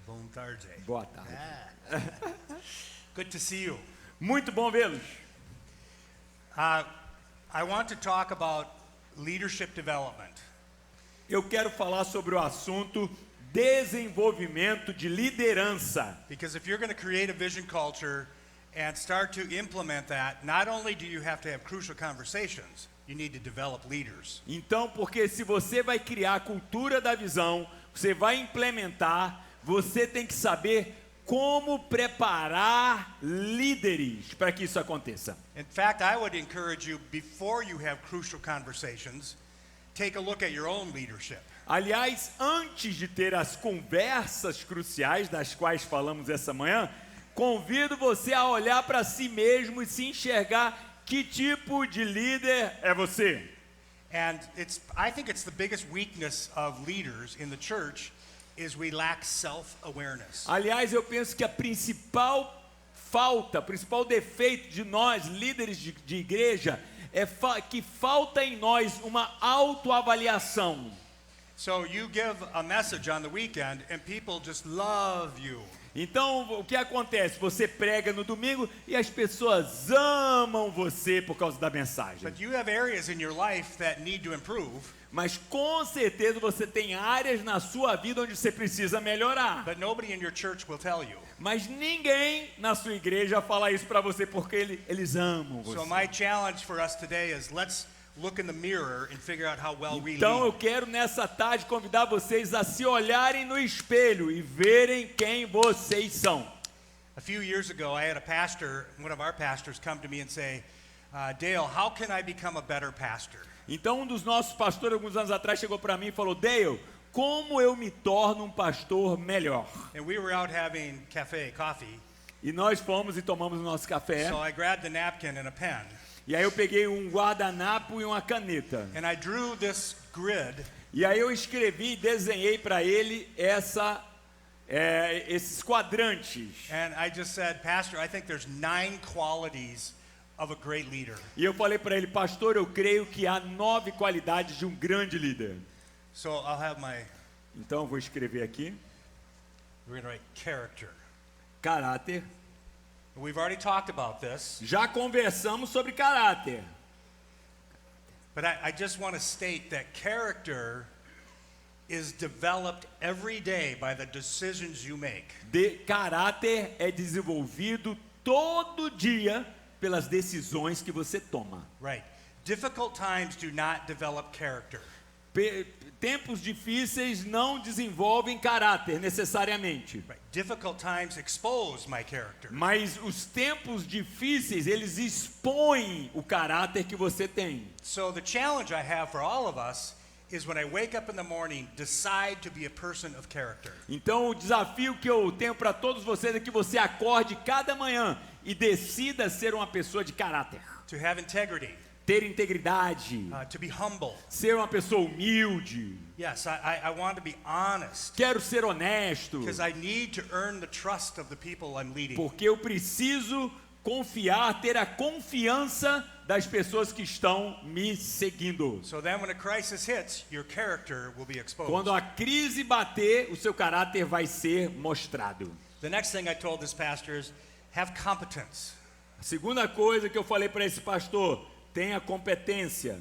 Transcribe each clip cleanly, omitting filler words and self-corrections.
Boa tarde. Boa tarde. Good to see you. Muito bom vê-los. I want to talk about leadership development. Eu quero falar sobre o assunto desenvolvimento de liderança. Because if you're going to create a vision culture and start to implement that, not only do you have to have crucial conversations, you need to develop leaders. Então, porque se você vai criar a cultura da visão, você vai implementar, você tem que saber como preparar líderes para que isso aconteça. In fact, I would encourage you, before you have crucial conversations, take a look at your own leadership. Aliás, antes de ter as conversas cruciais das quais falamos essa manhã, convido você a olhar para si mesmo e se enxergar que tipo de líder é você. And I think it's the biggest weakness of leaders in the church is we lack self-awareness. Aliás, eu penso que a principal falta, o principal defeito de nós, líderes de igreja, é que falta em nós uma autoavaliação. So you give a message on the weekend and people just love you. Então, o que acontece? Você prega no domingo e as pessoas amam você por causa da mensagem. But you have areas in your life that need to improve. Mas com certeza você tem áreas na sua vida onde você precisa melhorar. But nobody in your church will tell you. Mas ninguém na sua igreja fala isso para você porque eles amam você. So my challenge for us today is let's look in the mirror and figure out how well we Então eu lead. quero nessa tarde convidar vocês a se olharem no espelho e verem quem vocês são. A few years ago, I had a pastor, one of our pastors, come to me and say, Dale, how can I become a better pastor? Então um dos nossos pastores alguns anos atrás chegou para mim e falou: Dale, como eu me torno um pastor melhor? And we were out having coffee. E nós fomos e tomamos o nosso café. So I grabbed the napkin and a pen. E aí eu peguei um guardanapo e uma caneta. And I drew this grid. E aí eu escrevi e desenhei para ele esses quadrantes. And I just said, Pastor, I think there's 9 qualities of a great leader. E eu falei para ele: pastor, eu creio que há 9 qualidades de um grande líder. So I'll have Então eu vou escrever aqui: we're going to write character. caráter. We've already talked about this. Já conversamos sobre caráter. But I just want to state that character is developed every day by the decisions you make. Caráter é desenvolvido todo dia pelas decisões que você toma. Right. Difficult times do not develop character. Tempos difíceis não desenvolvem caráter necessariamente. Right. Difficult times expose my character. Mas os tempos difíceis, eles expõem o caráter que você tem. So the challenge I have for all of us is when I wake up in the morning, decide to be a person of character. Então o desafio que eu tenho para todos vocês é que você acorde cada manhã e decida ser uma pessoa de caráter. To have integrity. Ter integridade. To be humble. Ser uma pessoa humilde. Yes, I want to be honest. Quero ser honesto. Because I need to earn the trust of the people I'm leading. Porque eu preciso confiar, ter a confiança das pessoas que estão me seguindo. So then when a crisis hits, your character will be exposed. Quando a crise bater, o seu caráter vai ser mostrado. The next thing I told this pastor is have competence. A segunda coisa que eu falei para esse pastor: tenha competência.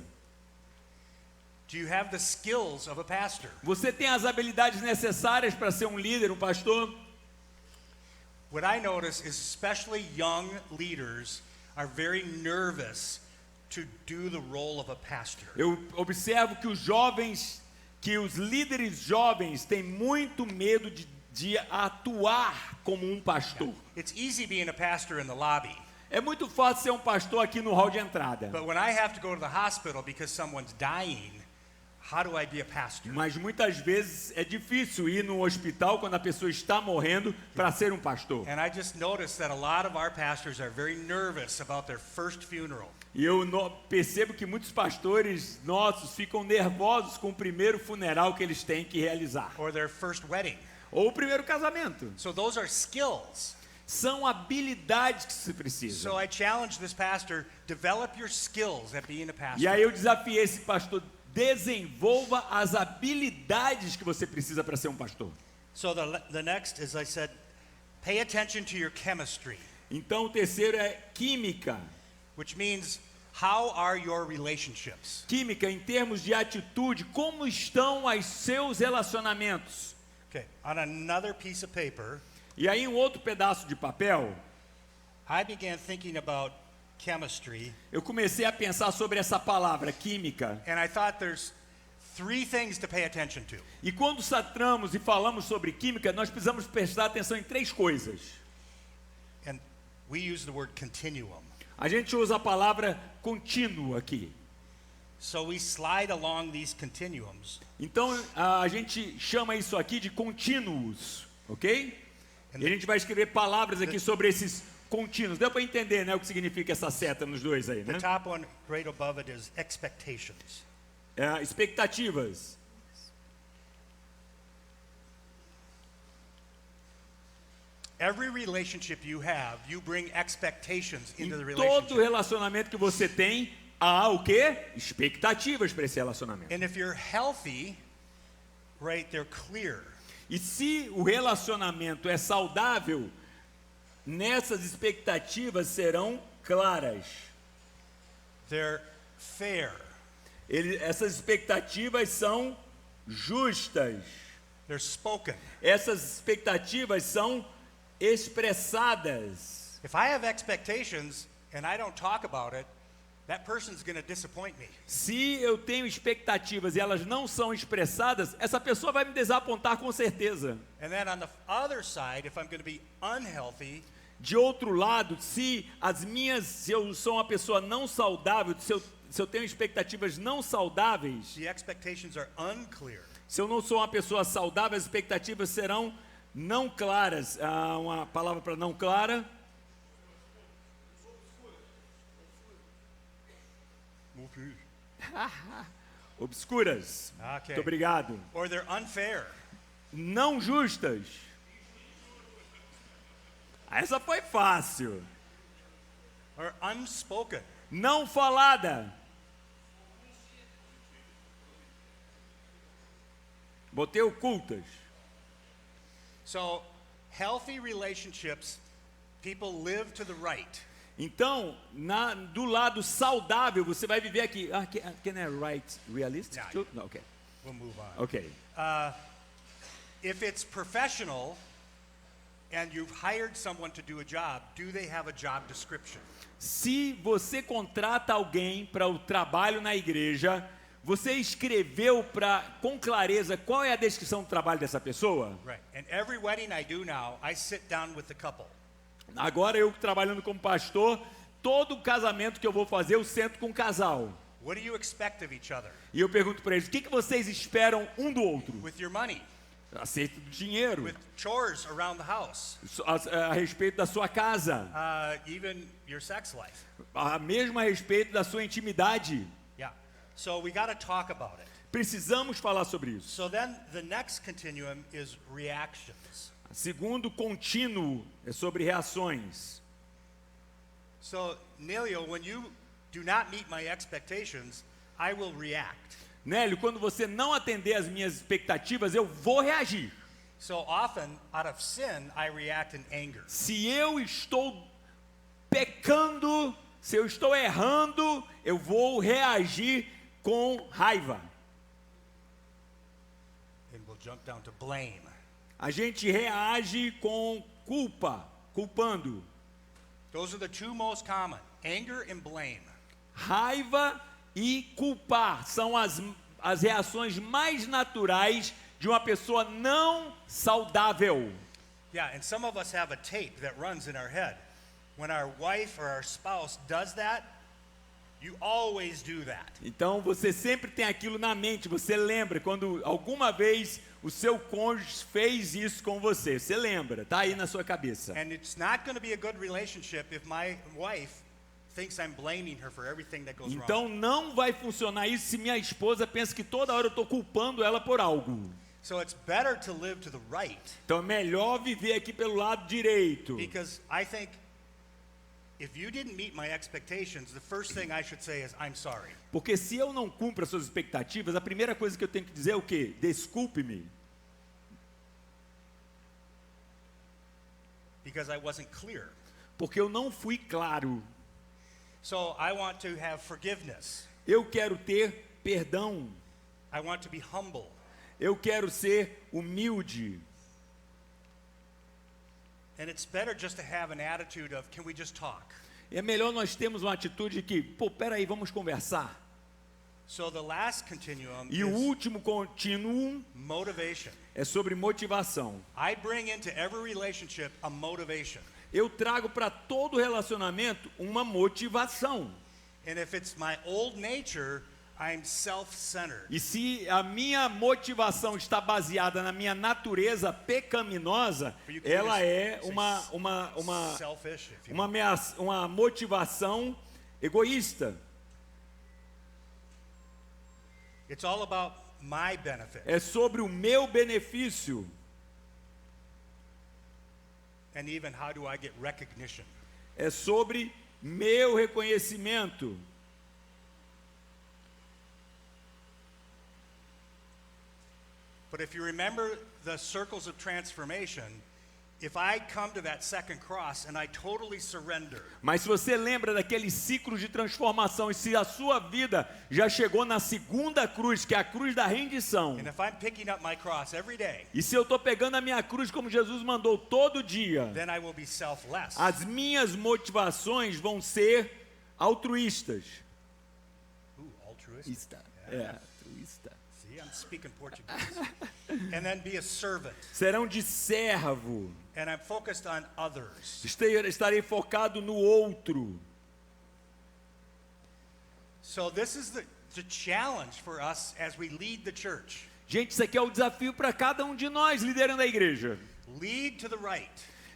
Do you have the skills of a pastor? Você tem as habilidades necessárias para ser um líder, um pastor? What I notice is especially young leaders are very nervous to do the role of a pastor. Eu observo que os líderes jovens têm muito medo de atuar como um pastor. It's easy being a pastor in the lobby. É muito fácil ser um pastor aqui no hall de entrada. But when I have to go to the hospital because someone's dying, how do I be a pastor? Mas muitas vezes é difícil ir no hospital quando a pessoa está morrendo para ser um pastor. And I just noticed that a lot of our pastors are very nervous about their first funeral. E eu percebo que muitos pastores nossos ficam nervosos com o primeiro funeral que eles têm que realizar. Or their first wedding. Ou o primeiro casamento. So those are skills. São habilidades que se precisa. So I challenge this pastor, develop your skills at being a pastor. E aí eu desafiei esse pastor: desenvolva as habilidades que você precisa para ser um pastor. So the next, as I said, pay attention to your chemistry, Então o terceiro é química. which means how are your relationships? Química em termos de atitude, como estão os seus relacionamentos? Okay, on another piece of paper, E aí um outro pedaço de papel, I began thinking about chemistry, eu comecei a pensar sobre essa palavra, química. and I thought there's 3 things to pay attention to. E quando tratamos e falamos sobre química, nós precisamos prestar atenção em 3 coisas. And we use the word continuum. A gente usa a palavra contínuo aqui. So we slide along these continuums, Então a gente chama isso aqui de contínuos, ok? E a gente vai escrever palavras aqui sobre esses contínuos. Deu para entender, né, o que significa essa seta nos dois aí, the né? top one right above it is expectations. Expectativas. Every relationship you have, you bring expectations into the Em todo relationship. relacionamento que você tem, há o quê? Expectativas para esse relacionamento. And if you're healthy, right, they're clear. E se o relacionamento é saudável, nessas expectativas serão claras. They're fair. Essas expectativas são justas. They're spoken. Essas expectativas são expressadas. If I have expectations and I don't talk about it, that person's going to disappoint me. Se eu tenho expectativas e elas não são expressadas, essa pessoa vai me desapontar com certeza. And then on the other side, if I'm going to be unhealthy, De outro lado, se eu sou uma pessoa não saudável, se eu tenho expectativas não saudáveis, the expectations are unclear. se eu não sou uma pessoa saudável, as expectativas serão não claras. Uma palavra para não clara. Obscuras. Okay. Muito obrigado. Or they're unfair. Não justas. Essa foi fácil. Or unspoken. Não falada. Botei ocultas. So, healthy relationships, people live to the right. Então, do lado saudável, você vai viver aqui. Can I write realistic? Yeah. too? No, okay. We'll move on. Okay. If it's professional and you've hired someone to do a job, do they have a job description? Se você contrata alguém para o trabalho na igreja, você escreveu com clareza qual é a descrição do trabalho dessa pessoa? Right. And every wedding I do now, I sit down with the couple. Agora eu trabalhando como pastor, todo casamento que eu vou fazer, eu sento com um casal. What do you expect of each other? E eu pergunto para eles, o que vocês esperam um do outro? With your money, Acerto do dinheiro, with chores around the house, a respeito da sua casa, even your sex life. mesmo a respeito da sua intimidade. Yeah. So we got to talk about it. Precisamos falar sobre isso. So then the next continuum is reactions. Segundo contínuo é sobre reações. So, Nelio, when you do not meet my expectations, I will react. Nélio, quando você não atender às minhas expectativas, eu vou reagir. So often, out of sin, I react in anger. Se eu estou pecando, se eu estou errando, eu vou reagir com raiva. And we'll jump down to blame. A gente reage com culpa, culpando. Those are the two most common, anger and blame. Raiva e culpar são as reações mais naturais de uma pessoa não saudável. Yeah, and some of us have a tape that runs in our head. When our wife or our spouse does that, you always do that. Então você sempre tem aquilo na mente, você lembra quando alguma vez o seu cônjuge fez isso com você. Você lembra, tá aí na sua cabeça. And it's not going to be a good relationship if my wife thinks I'm blaming her for everything that goes wrong. Então não vai funcionar isso se minha esposa pensa que toda hora eu estou culpando ela por algo. So it's better to live to the right, Então é melhor viver aqui pelo lado direito. because I think if you didn't meet my expectations, the first thing I should say is I'm sorry. Porque se eu não cumpro as suas expectativas, a primeira coisa que eu tenho que dizer é o quê? Desculpe-me. because I wasn't clear. porque eu não fui claro. So I want to have forgiveness. Eu quero ter perdão. I want to be humble. Eu quero ser humilde. And it's better just to have an attitude of, can we just talk? É melhor nós termos uma atitude que, peraí, vamos conversar. So the last continuum E o is último contínuo motivation. é sobre motivação. I bring into every relationship a motivation. Eu trago para todo relacionamento uma motivação. And if it's my old nature, I'm self-centered. E se a minha motivação está baseada na minha natureza pecaminosa, ela é Selfish, if you will. uma motivação egoísta. It's all about my benefit. É sobre o meu benefício. And even how do I get recognition? É sobre meu reconhecimento. But if you remember the circles of transformation, if I come to that second cross and I totally surrender, Mas se você lembra daquele ciclo de transformação, e se a sua vida já chegou na segunda cruz, que é a cruz da rendição, and if I'm picking up my cross every day, e se eu estou pegando a minha cruz como Jesus mandou todo dia, then I will be selfless. as minhas motivações vão ser altruístas. Altruistic. Altruísta. See, I'm speaking Portuguese. And then be a servant. Serão de servo. And I'm focused on others. Estarei focado no outro. So this is the challenge for us as we lead the church. Gente, isso aqui é o desafio para cada um de nós liderando a igreja. Lead to the right.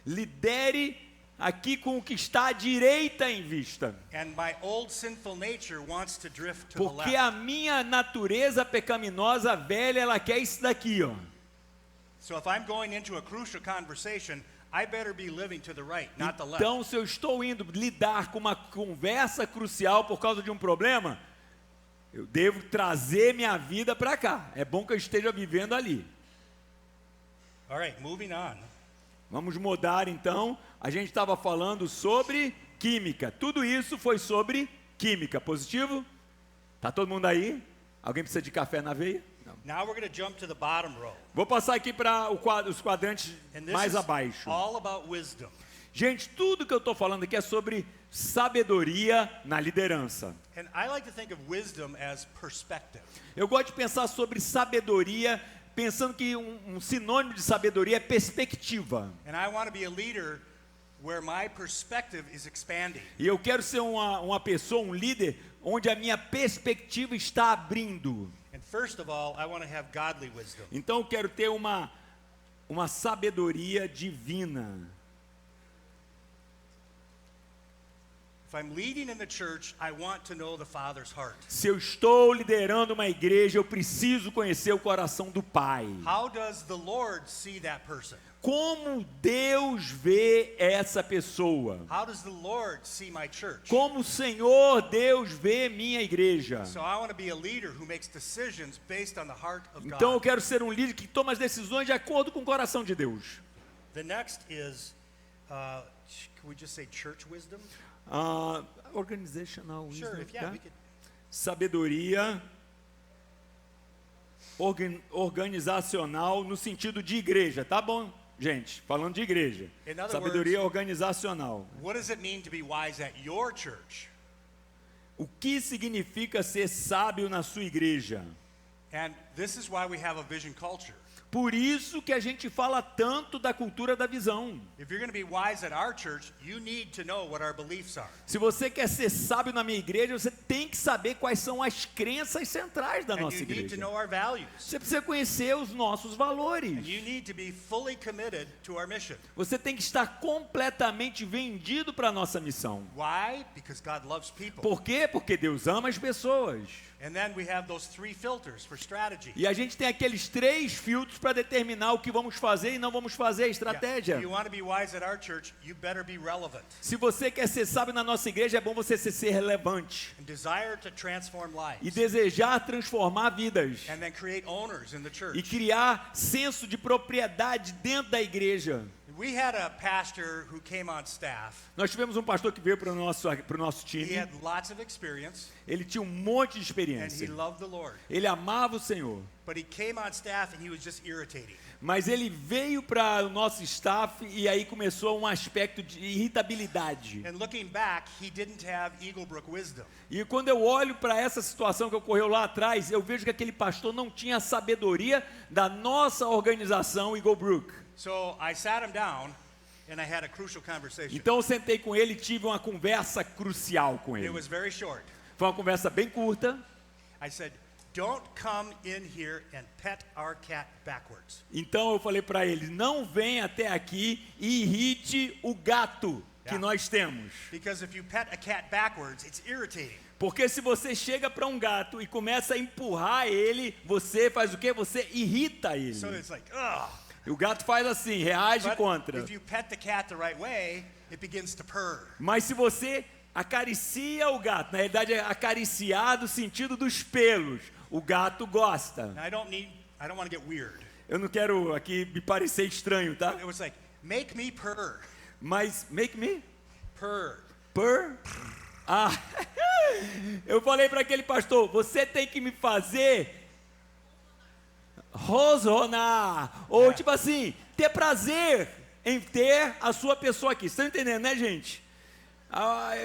Lidere aqui com o que está à direita em vista. And my old sinful nature wants to drift to the Porque left. a minha natureza pecaminosa velha, ela quer isso daqui, ó. So if I'm going into a crucial conversation, I better be living to the right, not the left. Então, se eu estou indo lidar com uma conversa crucial por causa de um problema, eu devo trazer minha vida para cá. É bom que eu esteja vivendo ali. All right, moving on. Vamos mudar então. A gente estava falando sobre química. Tudo isso foi sobre química. Positivo? Tá todo mundo aí? Alguém precisa de café na veia? Não. Now we're going to jump to the bottom row. Vou passar aqui para os quadrantes And this mais is abaixo. all about wisdom. Gente, tudo que eu estou falando aqui é sobre sabedoria na liderança. And I like to think of wisdom as perspective. Eu gosto de pensar sobre sabedoria, pensando que um sinônimo de sabedoria é perspectiva. And I want to be a leader where my perspective is expanding. E eu quero ser uma pessoa, um líder, onde a minha perspectiva está abrindo. And first of all, I want to have godly wisdom. Então eu quero ter uma sabedoria divina. If I'm leading in the church, I want to know the Father's heart. Se eu estou liderando uma igreja, eu preciso conhecer o coração do Pai. How does the Lord see that person? Como Deus vê essa pessoa? How does the Lord see my church? Como o Senhor Deus vê minha igreja? So I want to be a leader who makes decisions based on the heart of God. Então eu quero ser um líder que toma as decisões de acordo com o coração de Deus. The next is, can we just say church wisdom? Organizational Sure, wisdom, if yeah, tá? we could. Sabedoria organizacional no sentido de igreja, tá bom, gente? Falando de igreja. In other Sabedoria words, organizacional. What does it mean to be wise at your church? O que significa ser sábio na sua igreja? And this is why we have a vision culture. Por isso que a gente fala tanto da cultura da visão. If you're going to be wise at our church, you need to know what our beliefs are. Se você quer ser sábio na minha igreja, você tem que saber quais são as crenças centrais da And nossa you need to igreja. know our values. Você precisa conhecer os nossos valores. And you need to be fully committed to our mission. Você tem que estar completamente vendido para a nossa missão. Why? Because God loves people. Por quê? Porque Deus ama as pessoas. And then we have those 3 filters for strategy. E a gente tem aqueles 3 filtros para determinar o que vamos fazer e não vamos fazer, a estratégia. If you want to be wise at our church, you better be relevant Se você quer ser sábio na nossa igreja, é bom você ser relevante and desire to transform e lives. desejar transformar vidas And then create owners in the e church. criar senso de propriedade dentro da igreja. We had a pastor who came on staff. Nós tivemos um pastor que veio para o nosso He time. had lots of experience, Ele tinha um monte de and he experiência. loved the Lord. Ele amava o Senhor. But he came on staff, and he was just irritating. Mas ele veio para o nosso staff e aí começou um aspecto de irritabilidade. And looking back, he didn't have Eaglebrook wisdom. E quando eu olho para essa situação que ocorreu lá atrás, eu vejo que aquele pastor não tinha a sabedoria da nossa organização Eaglebrook. So I sat him down, and I had a crucial conversation. Então eu sentei com ele e tive uma conversa crucial com It ele. was very short. Foi uma conversa bem curta. I said, "Don't come in here and pet our cat backwards." Então eu falei para ele, não venha até aqui e irrite o gato que nós temos. Because if you pet a cat backwards, it's irritating. Porque se você chega para um gato e começa a empurrar ele, você faz o quê? Você irrita ele. So it's like, ugh. E o gato faz assim, reage But contra. if you pet the cat the right way, it begins to purr. Mas se você acaricia o gato, na realidade é acariciar do sentido dos pelos, o gato gosta. Now I don't want to get weird. Eu não quero aqui me parecer estranho, tá? It was like, make me purr. Mas make me Purr. purr. Ah, eu falei para aquele pastor, você tem que me fazer rosnar, ou tipo assim, ter prazer em ter a sua pessoa aqui. Vocês estão entendendo, né, gente?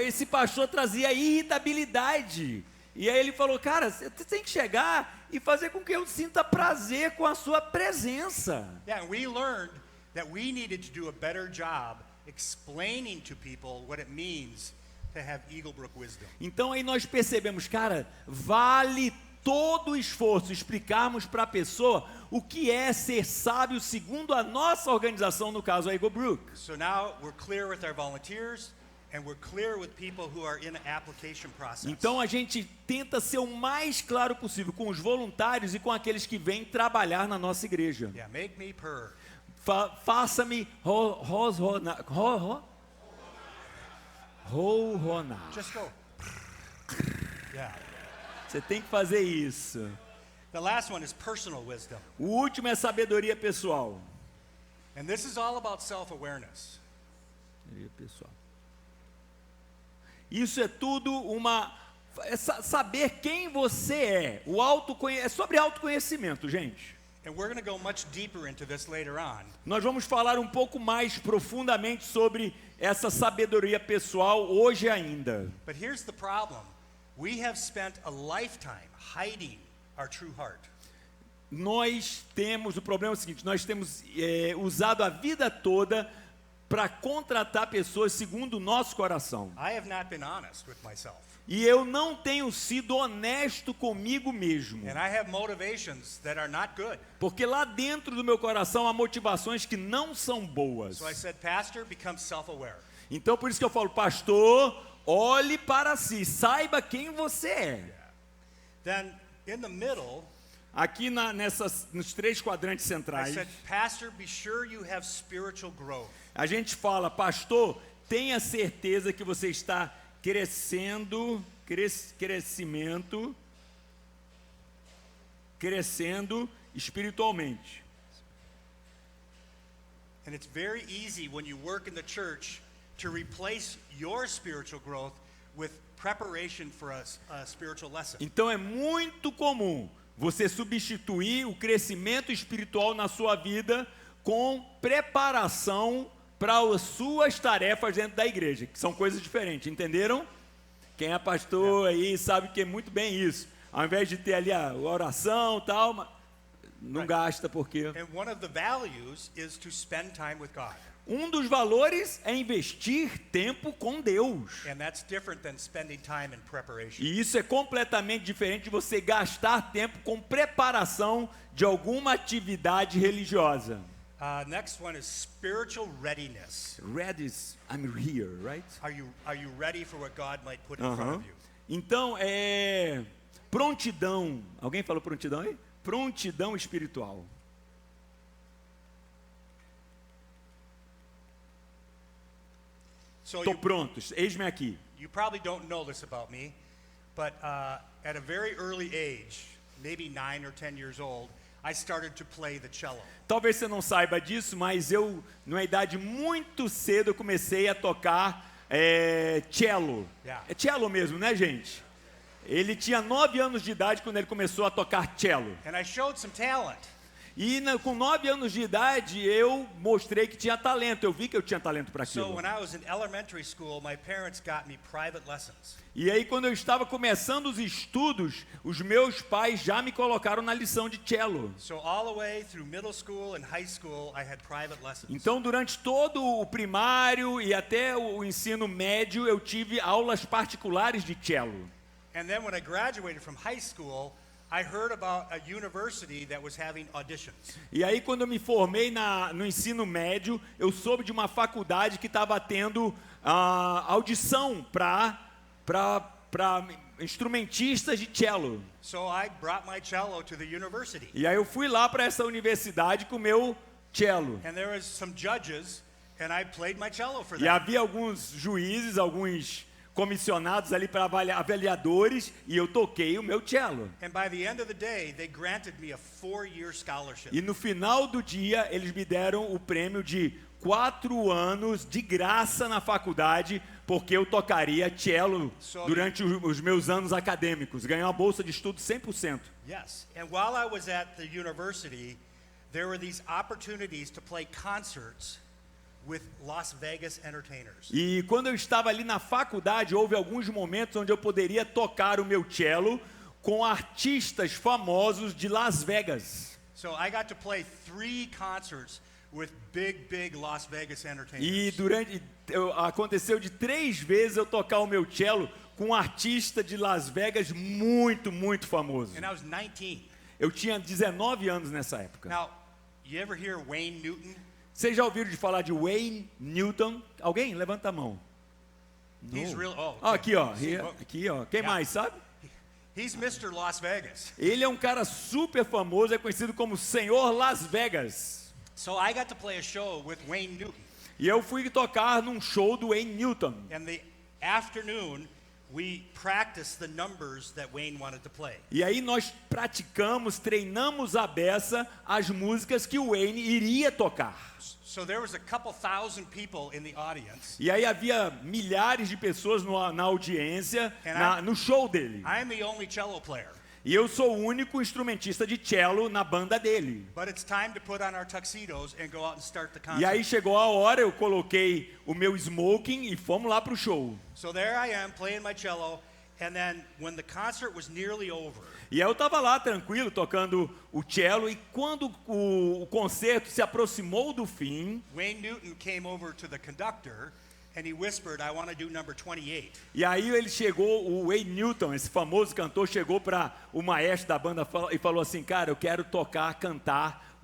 Esse pastor trazia irritabilidade. E aí ele falou, cara, você tem que chegar e fazer com que eu sinta prazer com a sua presença. Yeah, and we learned that we needed to do a better job explaining to people what it means to have Eaglebrook wisdom. Então aí nós percebemos, cara, vale todo o esforço explicarmos para a pessoa o que é ser sábio segundo a nossa organização, no caso a Eaglebrook. So now we're clear with our volunteers, and we're clear with people who are in the application process. Então a gente tenta ser o mais claro possível com os voluntários e com aqueles que vêm trabalhar na nossa igreja. Yeah, make me purr. Faça-me rosronar. Just go. Yeah. Você tem que fazer isso. The last one is personal wisdom. O último é sabedoria pessoal. And this is all about self-awareness. Pessoal. Isso é tudo saber quem você é. É sobre autoconhecimento, gente. And we're going to go much deeper into this later on. Nós vamos falar um pouco mais profundamente sobre essa sabedoria pessoal hoje ainda. But here's the problem. We have spent a lifetime hiding our true heart. O problema é o seguinte, nós temos usado a vida toda para contratar pessoas segundo o nosso coração. I have not been honest with myself. E eu não tenho sido honesto comigo mesmo. And I have motivations that are not good. Porque lá dentro do meu coração há motivações que não são boas. So I said, Pastor, become self-aware. Então por isso que eu falo, pastor, olhe para si, saiba quem você é. Then in the middle, Aqui nos 3 quadrantes I centrais, said, Pastor, be sure you have spiritual growth. a gente fala, pastor, tenha certeza que você está crescendo espiritualmente. And it's very easy when you work in the church to replace your spiritual growth with preparation for a spiritual lesson. Então é muito comum você substituir o crescimento espiritual na sua vida com preparação para as suas tarefas dentro da igreja, que são coisas diferentes, entenderam? Quem é pastor aí sabe que é muito bem isso. Ao invés de ter ali a oração e tal, não gasta porque... And one of the values is to spend time with God. Um dos valores é investir tempo com Deus. And that's different than spending time in preparation. E isso é completamente diferente de você gastar tempo com preparação de alguma atividade religiosa. Next one is spiritual readiness. I'm here, right? Are you ready for what God might put in front of you? Então, prontidão. Alguém falou prontidão aí? Prontidão espiritual. So Estou pronto, eis-me aqui. you probably don't know this about me, but at a very early age, maybe 9 or 10 years old, I started to play the cello. Talvez você não saiba disso, mas eu, numa idade muito cedo, eu comecei a tocar cello. Yeah. É cello mesmo, né, gente? Ele tinha 9 anos de idade quando ele começou a tocar cello. And I showed some talent. E com 9 anos de idade, eu mostrei que tinha talento. Eu vi que eu tinha talento para So aquilo. when I was in elementary school, my parents got me private lessons. E aí, quando eu estava começando os estudos, os meus pais já me colocaram na lição de cello. So all the way through middle school and high school, I had private lessons. Então, durante todo o primário e até o ensino médio, eu tive aulas particulares de cello. And then when I graduated from high school, I heard about a university that was having auditions. E aí, quando eu me formei no ensino médio, eu soube de uma faculdade que estava tendo audição para instrumentistas de cello. So I brought my cello to the university. E aí eu fui lá para essa universidade com o meu cello. And there was some judges, and I played my cello for E them. havia alguns juízes, alguns comissionados ali para avaliadores, e eu toquei o meu cello. And by the end of the day, they granted me a 4-year scholarship. E no final do dia, eles me deram o prêmio de 4 anos de graça na faculdade, porque eu tocaria cello durante os meus anos acadêmicos. Ganhei uma bolsa de estudo 100%. Yes. And while I was at the university, there were these opportunities to play concerts with Las Vegas entertainers. E quando eu estava ali na faculdade, houve alguns momentos onde eu poderia tocar o meu cello com artistas famosos de Las Vegas. So I got to play 3 concerts with big Las Vegas entertainers. E aconteceu de 3 vezes eu tocar o meu cello com um artista de Las Vegas muito famoso. And I was 19. Eu tinha 19 anos nessa época. Now, you ever hear Wayne Newton? Vocês já ouviram de falar de Wayne Newton? Alguém? Levanta a mão. He's No. real. Oh, Ah, okay. aqui, ó. See, oh, Aqui, ó. Quem Yeah. mais, sabe? He's Mr. Las Vegas. Ele é um cara super famoso, é conhecido como Senhor Las Vegas. So I got to play a show with Wayne Newton. E eu fui tocar num show do Wayne Newton. And the afternoon, we practiced the numbers that Wayne wanted to play. E aí nós praticamos, treinamos à beça as músicas que o Wayne iria tocar. So there was a couple thousand people in the audience. E aí havia milhares de pessoas na audiência, And no show dele. I'm the only cello player. E eu sou o único instrumentista de cello na banda dele. But it's time to put on our tuxedos and go out and start the concert. E aí chegou a hora, eu coloquei o meu smoking e fomos lá pro show. So there I am playing my cello, and then when the concert was nearly over, E aí eu tava lá tranquilo, tocando o cello, e quando o concerto se aproximou do fim, Wayne Newton came over to the conductor and he whispered, "I want to do number 28." e aí ele chegou, o Wayne Newton, esse famoso cantor, chegou para o maestro da banda e falou assim: cara, eu quero cantar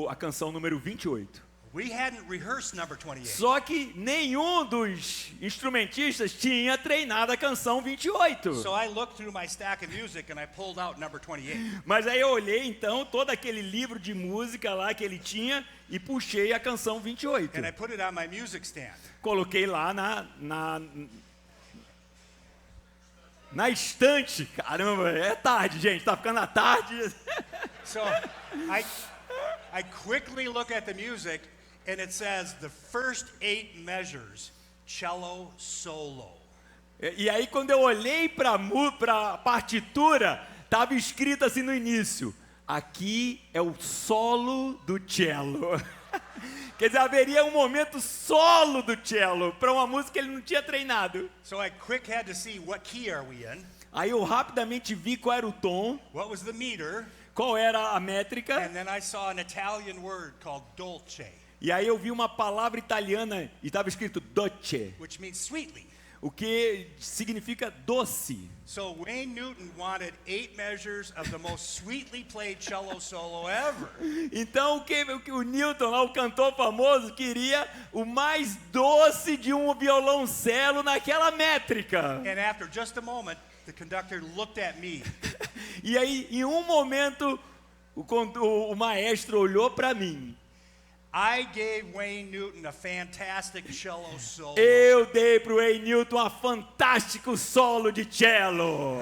a canção número 28. We hadn't rehearsed number 28. Só que nenhum dos instrumentistas tinha treinado a canção 28. So I looked through my stack of music and I pulled out number 28. Mas aí eu olhei então todo aquele livro de música lá que ele tinha e puxei a canção 28. And I put it on my music stand. Coloquei lá na estante. Caramba, é tarde, gente, tá ficando à tarde. So I quickly look at the music and it says the first 8 measures, cello solo. E aí quando eu olhei para a partitura, tava escrito assim no início: aqui é o solo do cello. Quer dizer, haveria um momento solo do cello para uma música que ele não tinha treinado. So I quick had to see what key are we in, Aí eu rapidamente vi qual era o tom, what was the meter, qual era a métrica, and then I saw an Italian word called dolce, e aí eu vi uma palavra italiana e estava escrito dolce, which means sweetly. o que significa doce. So Wayne Newton wanted 8 measures of the most sweetly played cello solo ever. Então o Newton, lá, o cantor famoso, queria o mais doce de um violoncelo naquela métrica. And after just a moment, the conductor looked at me. E aí, em um momento, o maestro olhou para mim. I gave Wayne Newton a fantastic cello solo. Eu dei pro Wayne Newton um fantástico solo de cello.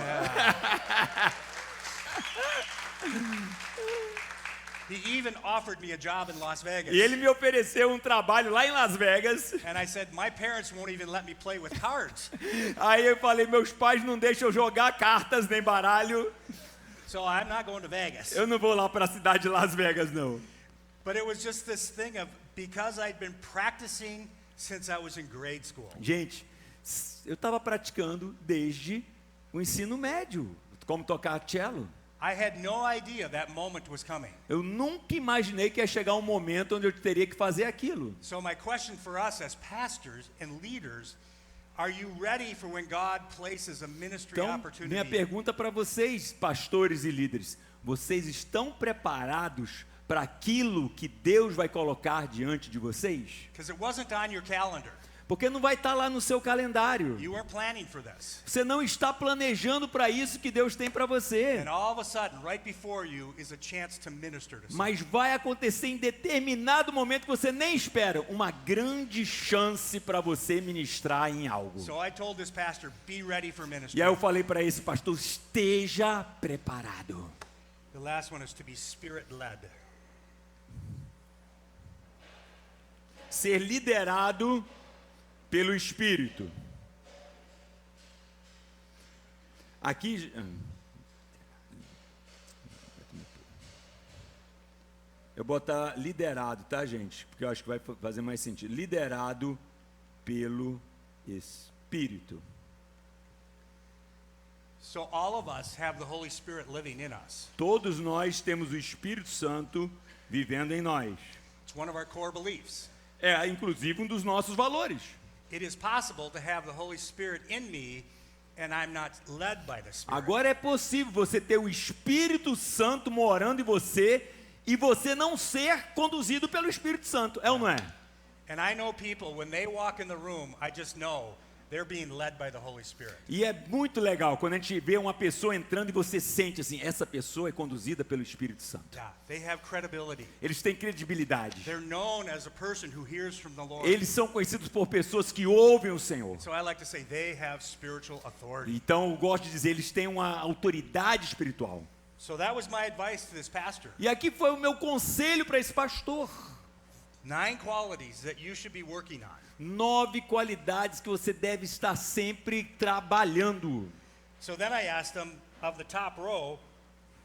He even offered me a job in Las Vegas. E ele me ofereceu um trabalho lá em Las Vegas. And I said, my parents won't even let me play with cards. Aí eu falei, meus pais não deixam eu jogar cartas nem baralho. So I'm not going to Vegas. Eu não vou lá para a cidade de Las Vegas, não. But it was just this thing of, because I'd been practicing since I was in grade school. Gente, eu estava praticando desde o ensino médio, como tocar cello. I had no idea that moment was coming. Eu nunca imaginei que ia chegar um momento onde eu teria que fazer aquilo. So my question for us as pastors and leaders, are you ready for when God places a ministry Então, opportunity? minha pergunta para vocês, pastores e líderes, vocês estão preparados para aquilo que Deus vai colocar diante de vocês? Because it wasn't on your calendar. Porque não vai estar lá no seu calendário. You weren't planning for this. Você não está planejando para isso que Deus tem para você. And all of a sudden, right before you is a chance to minister to someone. Mas vai acontecer em determinado momento que você nem espera, uma grande chance para você ministrar em algo. So I told this pastor, be ready for ministry. E aí eu falei para esse pastor, esteja preparado. The last one is to be spirit-led. Ser liderado pelo Espírito. Aqui. Eu vou botar liderado, tá, gente? Porque eu acho que vai fazer mais sentido. Liderado pelo Espírito. So all of us have the Holy Spirit living in us. Todos nós temos o Espírito Santo vivendo em nós. It's one of our core beliefs. É, inclusive, um dos nossos valores. It is possible to have the Holy Spirit in me and I'm not led by the Spirit. Agora é possível você ter o Espírito Santo morando em você e você não ser conduzido pelo Espírito Santo, é ou não é? And I know people, when they walk in the room, I just know they're being led by the Holy Spirit. E é muito legal quando a gente vê uma pessoa entrando e você sente assim, essa pessoa é conduzida pelo Espírito Santo. Yeah, they have credibility. Eles têm credibilidade. They're known as a person who hears from the Lord. Eles são conhecidos por pessoas que ouvem o Senhor. So I like to say they have spiritual authority. Então eu gosto de dizer, eles têm uma autoridade espiritual. So that was my advice to this pastor. E aqui foi o meu conselho para esse pastor. 9 qualities that you should be working on. 9 qualidades que você deve estar sempre trabalhando. So then I asked him, of the top row,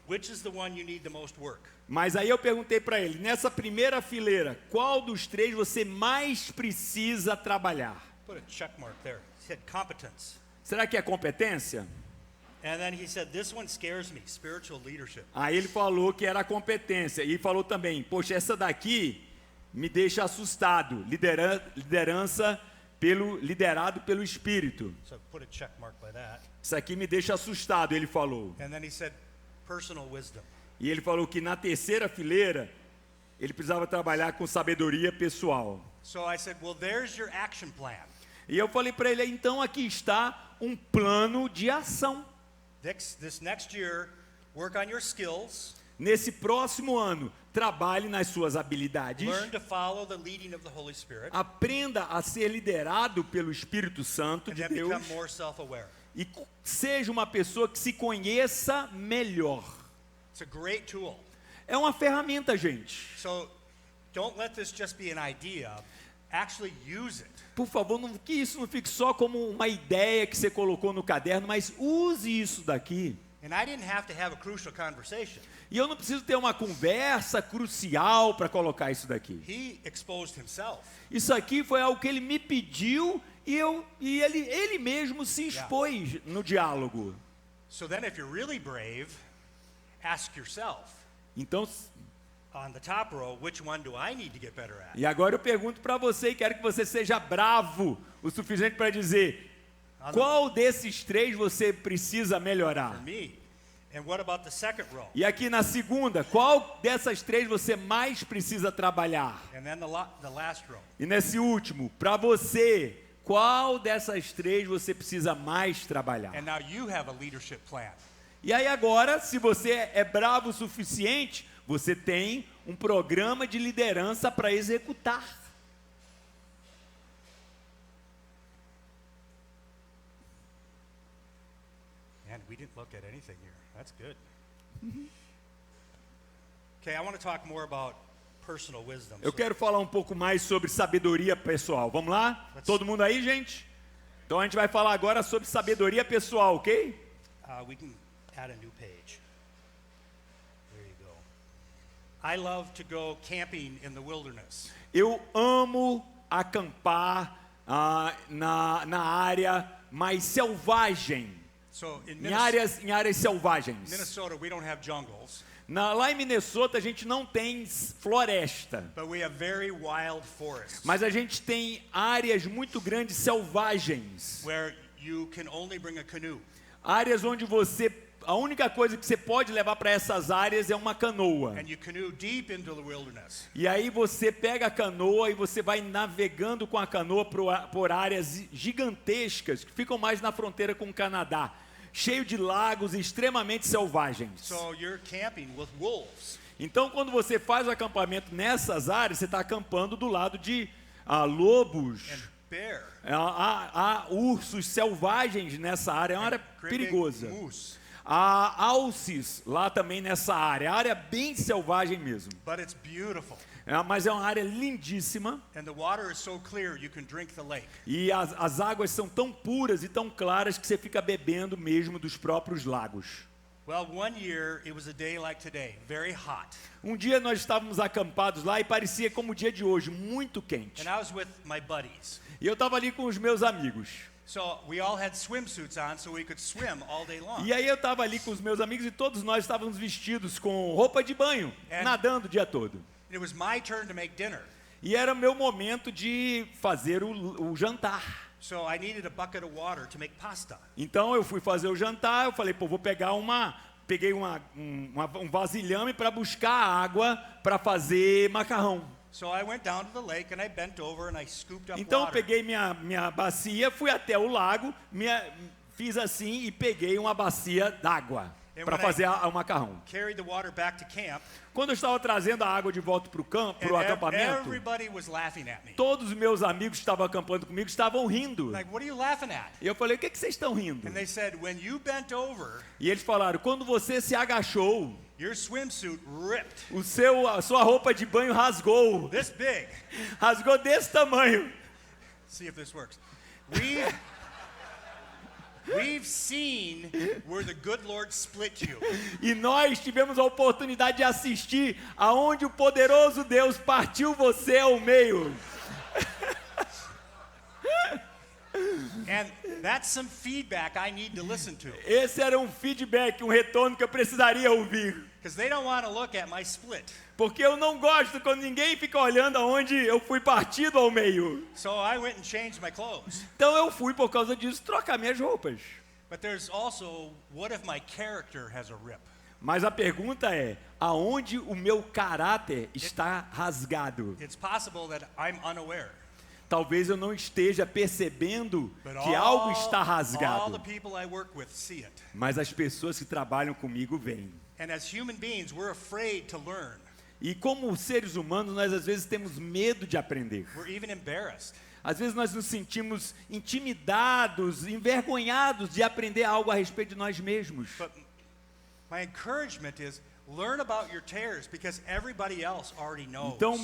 which is the one you need the most work? Mas aí eu perguntei para ele, nessa primeira fileira, qual dos 3 você mais precisa trabalhar? Put a check mark there. He said competence. Será que é competência? And then he said, this one scares me, spiritual leadership. Aí ele falou que era a competência. E falou também, poxa, essa daqui me deixa assustado. Liderança liderado pelo Espírito. So put a check mark by that. Isso aqui me deixa assustado, ele falou. And then he said, personal wisdom. E ele falou que na terceira fileira, ele precisava trabalhar com sabedoria pessoal. So I said, well, there's your action plan. E eu falei para ele, então aqui está um plano de ação. This next year, work on your skills. Nesse próximo ano, trabalhe nas suas habilidades. Learn to follow the leading of the Holy Spirit. Aprenda a ser liderado pelo Espírito Santo And de then Deus. become more self-aware. E seja uma pessoa que se conheça melhor. It's a great tool. É uma ferramenta, gente. So don't let this just be an idea. Actually use it. Por favor, que isso não fique só como uma ideia que você colocou no caderno, mas use isso daqui. And I didn't have to have a crucial conversation. E eu não preciso ter uma conversa crucial para colocar isso daqui. He exposed himself. Isso aqui foi algo que ele me pediu e ele mesmo se expôs no diálogo. So then if you're really brave, ask yourself, Então, on the top row, which one do I need to get better at? e agora eu pergunto para você e quero que você seja bravo o suficiente para dizer qual desses 3 você precisa melhorar. For me. And what about the second row? E aqui na segunda, qual dessas 3 você mais precisa trabalhar? And then the last row. E nesse último, para você, qual dessas 3 você precisa mais trabalhar? And now you have a leadership plan. E aí agora, se você é bravo o suficiente, você tem um programa de liderança para executar. And we didn't look at anything here. That's good. Okay, I want to talk more about personal wisdom. Eu quero falar um pouco mais sobre sabedoria pessoal. Vamos lá? Todo mundo aí, gente? Então a gente vai falar agora sobre sabedoria pessoal, ok? We can add a new page. There you go. I love to go camping in the wilderness. Eu amo acampar na área mais selvagem, So in em áreas selvagens. Minnesota, we don't have jungles, Lá em Minnesota a gente não tem floresta, but we have very wild forests mas a gente tem áreas muito grandes selvagens, where you can only bring a canoe. áreas onde a única coisa que você pode levar para essas áreas é uma canoa. And you canoe deep into the wilderness. E aí você pega a canoa e você vai navegando com a canoa por áreas gigantescas que ficam mais na fronteira com o Canadá, cheio de lagos extremamente selvagens. So you're camping with wolves. Então, quando você faz o acampamento nessas áreas, você está acampando do lado de lobos, And bear. há ursos selvagens nessa área, é uma área Great big perigosa. moose. Há alces lá também nessa área bem selvagem mesmo. But it's beautiful. Mas é uma área lindíssima And the water is so clear you can drink the lake. e as águas são tão puras e tão claras que você fica bebendo mesmo dos próprios lagos. Well, one year it was a day like today, very hot. Um dia nós estávamos acampados lá e parecia como o dia de hoje, muito quente. And I was with my buddies. E eu estava ali com os meus amigos. So we all had swimsuits on so we could swim all day long. E aí eu estava ali com os meus amigos e todos nós estávamos vestidos com roupa de banho, nadando o dia todo. It was my turn to make dinner. E era o meu momento de fazer o jantar. So I needed a bucket of water to make pasta. Então eu fui fazer o jantar, eu falei, vou pegar peguei um vasilhame para buscar água para fazer macarrão. So I went down to the lake and I bent over and I scooped up Então eu water. peguei minha bacia, fui até o lago, fiz assim e peguei uma bacia d'água para fazer o macarrão. Carried the water back to camp. Quando eu estava trazendo a água de volta para o acampamento, Everybody was laughing at me. todos os meus amigos que estavam acampando comigo estavam rindo. Like, what are you laughing at? E eu falei, o que vocês estão rindo? And they said, when you bent over, E eles falaram, quando você se agachou, your swimsuit ripped a sua roupa de banho rasgou. this big. Rasgou desse tamanho. See if this works. We've seen where the good Lord split you. E nós tivemos a oportunidade de assistir aonde o poderoso Deus partiu você ao meio. And that's some feedback I need to listen to. Esse era um feedback, um retorno que eu precisaria ouvir. Because they don't want to look at my split. Porque eu não gosto quando ninguém fica olhando aonde eu fui partido ao meio. So I went and changed my clothes. Então eu fui, por causa disso, trocar minhas roupas. But there's also, what if my character has a rip? Mas a pergunta é, aonde o meu caráter está rasgado? It's possible that I'm unaware. Talvez eu não esteja percebendo But que algo está all the rasgado. people I work with see it. Mas as pessoas que trabalham comigo veem. And as human beings, we're afraid to learn. E como seres humanos, nós às vezes temos medo de aprender. We're even embarrassed. Às vezes nós nos sentimos intimidados, envergonhados de aprender algo a respeito de nós mesmos. But my encouragement is learn about your tears because everybody else already knows. Então,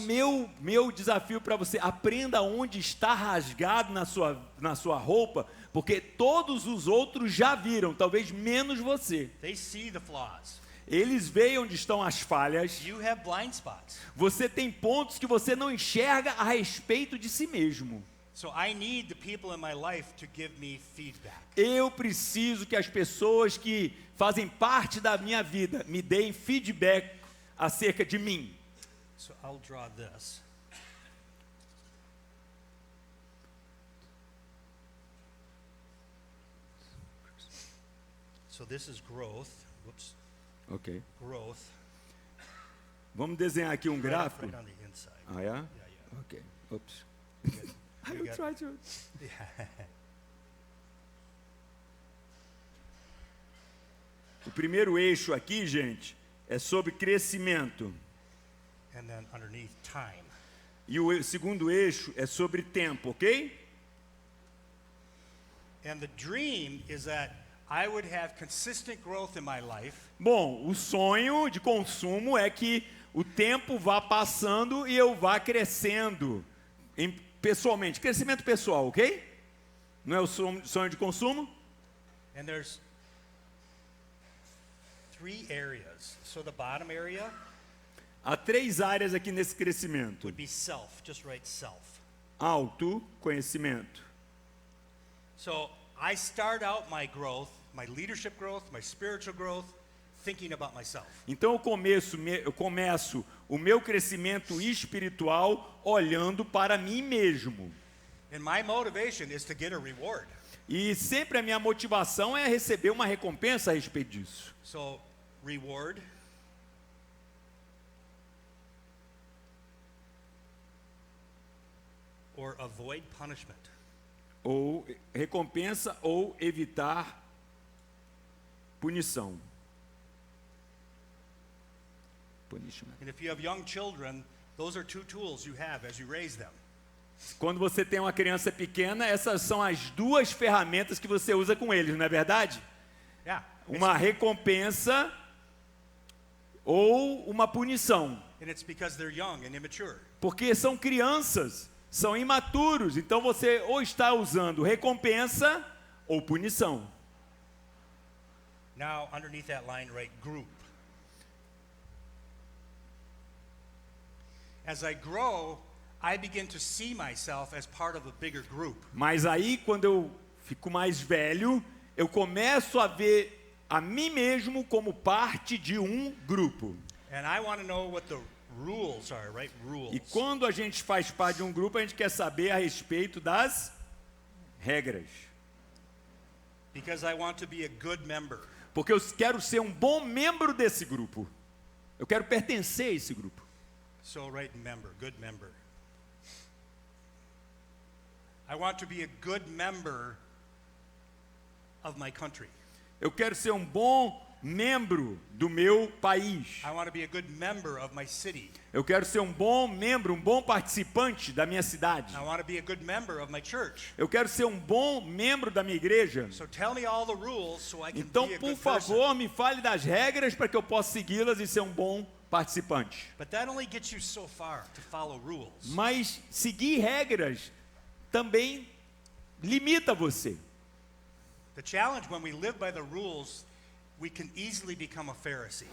meu desafio para você, aprenda onde está rasgado na sua roupa, porque todos os outros já viram, talvez menos você. They see the flaws. Eles veem onde estão as falhas. You have blind spots. Você tem pontos que você não enxerga a respeito de si mesmo. So I need the people in my life to give me feedback. Eu preciso que as pessoas que fazem parte da minha vida me deem feedback acerca de mim. So I'll draw this. So this is growth. Whoops. Ok. Growth. Vamos desenhar aqui um gráfico. Right on the inside. Ah, é? Yeah, yeah. Ok. Ops. I You will got- try to. O primeiro eixo aqui, gente, é sobre crescimento. And then underneath, time. E o segundo eixo é sobre tempo, ok? And the dream is that I would have consistent growth in my life, Bom, o sonho de consumo é que o tempo vá passando e eu vá crescendo pessoalmente. Crescimento pessoal, ok? Não é o sonho de consumo? And there's 3 areas. So the bottom area Há 3 áreas aqui nesse crescimento. would be self. Just write self. Autoconhecimento. So I start out my growth, my leadership growth, my spiritual growth, thinking about myself. Então eu começo o meu crescimento espiritual olhando para mim mesmo. And my motivation is to get a reward. E sempre a minha motivação é receber uma recompensa a respeito disso. So reward, or avoid punishment. Ou recompensa ou evitar punição. Punishment. And if you have young children, those are 2 tools you have as you raise them. Quando você tem uma criança pequena, essas são as 2 ferramentas que você usa com eles, não é verdade? Yeah. Uma recompensa ou uma punição. And it's because they're young and immature. Porque são crianças, são imaturos, então você ou está usando recompensa ou punição. Now, underneath that line, write group. As I grow, I begin to see myself as part of a bigger group. Mas aí, quando eu fico mais velho, eu começo a ver a mim mesmo como parte de um grupo. And I want to know what the rules are, right? Rules. E quando a gente faz parte de um grupo, a gente quer saber a respeito das regras. Because I want to be a good member. Porque eu quero ser um bom membro desse grupo. Eu quero pertencer a esse grupo. So write member, good member. I want to be a good member of my country. Eu quero ser um bom membro do meu país. I want to be a good member of my city. Eu quero ser um bom membro, um bom participante da minha cidade. I want to be a good member of my church. Eu quero ser um bom membro da minha igreja. So tell me all the rules so I can Então, be a por good person. favor, me fale das regras para que eu possa segui-las e ser um bom participante. But that only gets you so far to follow rules. Mas seguir regras também limita você. The challenge when we live by the rules, we can easily become a Pharisee.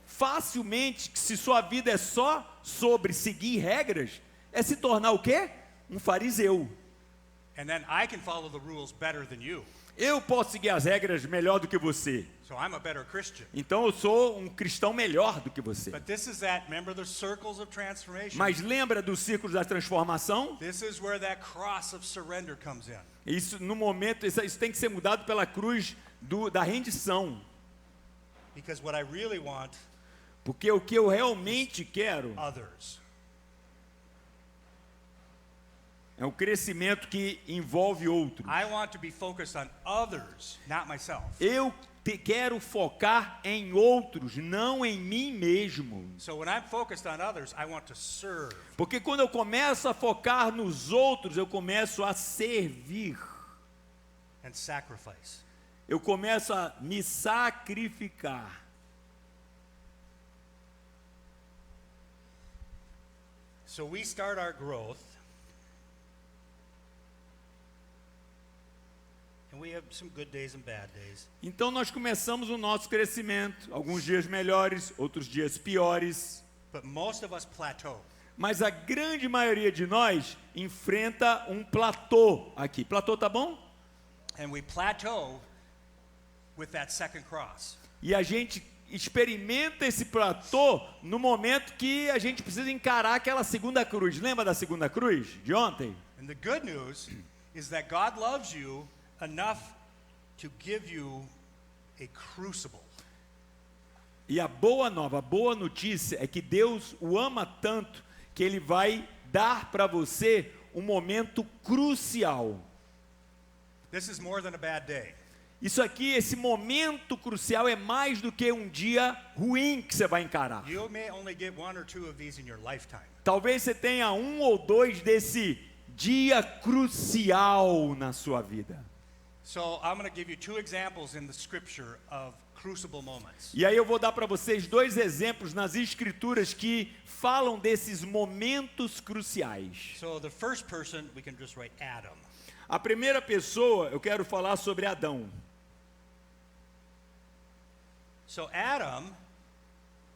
Facilmente, se sua vida é só sobre seguir regras, é se tornar o quê? Um fariseu. And then I can follow the rules better than you. Eu posso seguir as regras melhor do que você. So I'm a better Christian. Então eu sou um cristão melhor do que você. But this is that, remember the circles of transformation? Mas lembra dos círculos da transformação? This is where that cross of surrender comes in. Isso no momento, isso tem que ser mudado pela cruz da rendição. Because what I really want, Porque o que eu realmente quero others. é um crescimento que envolve outros. I want to be focused on others, not myself. Eu quero focar em outros, não em mim mesmo. So when I'm focused on others, I want to serve. Porque quando eu começo a focar nos outros, eu começo a servir. And sacrifice. Eu começo a me sacrificar. So we start our growth, and we have some good days and bad days. Então nós começamos o nosso crescimento, alguns dias melhores, outros dias piores, But most of us plateau. mas a grande maioria de nós enfrenta um platô aqui. Platô tá bom? And we plateau with that second cross. E a gente experimenta esse platô no momento que a gente precisa encarar aquela segunda cruz. Lembra da segunda cruz de ontem? And the good news is that God loves you enough to give you a crucible. E a boa nova, a boa notícia é que Deus o ama tanto que Ele vai dar para você um momento crucial. This is more than a bad day. Isso aqui, esse momento crucial é mais do que um dia ruim que você vai encarar. You may only get 1 or 2 of these in your lifetime. Talvez você tenha 1 ou 2 desse dia crucial na sua vida. So I'm going to give you two examples in the scripture of crucible moments. E aí eu vou dar para vocês dois exemplos nas escrituras que falam desses momentos cruciais. So the first person, we can just write Adam. A primeira pessoa, eu quero falar sobre Adão. So Adam,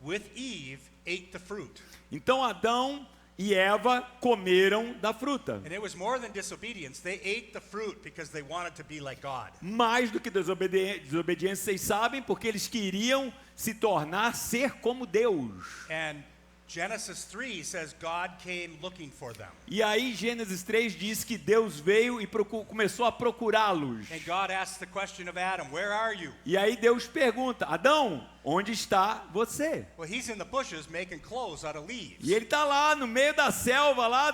with Eve, ate the fruit. Então Adão e Eva comeram da fruta. And it was more than disobedience. They ate the fruit because they wanted to be like God. Mais do que desobediência, vocês sabem, porque eles queriam se tornar ser como Deus. And Genesis 3 says God came looking for them. E aí Gênesis 3 diz que Deus veio e começou a procurá-los. And God asked the question of Adam, where are you? E aí Deus pergunta, Adão, onde está você? Well, he's in the bushes making clothes out of leaves. E ele está lá no meio da selva, lá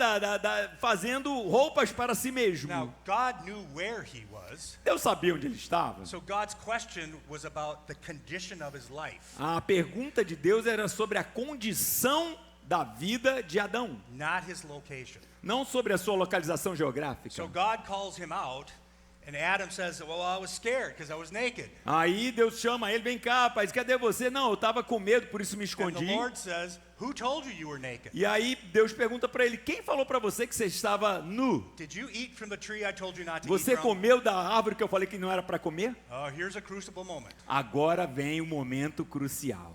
fazendo roupas para si mesmo. Now, God knew where he was. Deus sabia onde ele estava. So God's question was about the condition of his life, A pergunta de Deus era sobre a condição da vida de Adão, not his location. não sobre a sua localização geográfica. So God calls him out, and Adam says, well, I was scared because I was naked. Aí Deus chama ele, vem cá, rapaz, cadê você? Não, eu estava com medo, por isso me And the escondi. Lord says, who told you you were naked? E aí Deus pergunta para ele, quem falou para você que você estava nu? Did you eat from the tree I told you not to Você eat from? comeu da árvore que eu falei que não era para comer? Here's a crucible moment. Agora vem o momento crucial.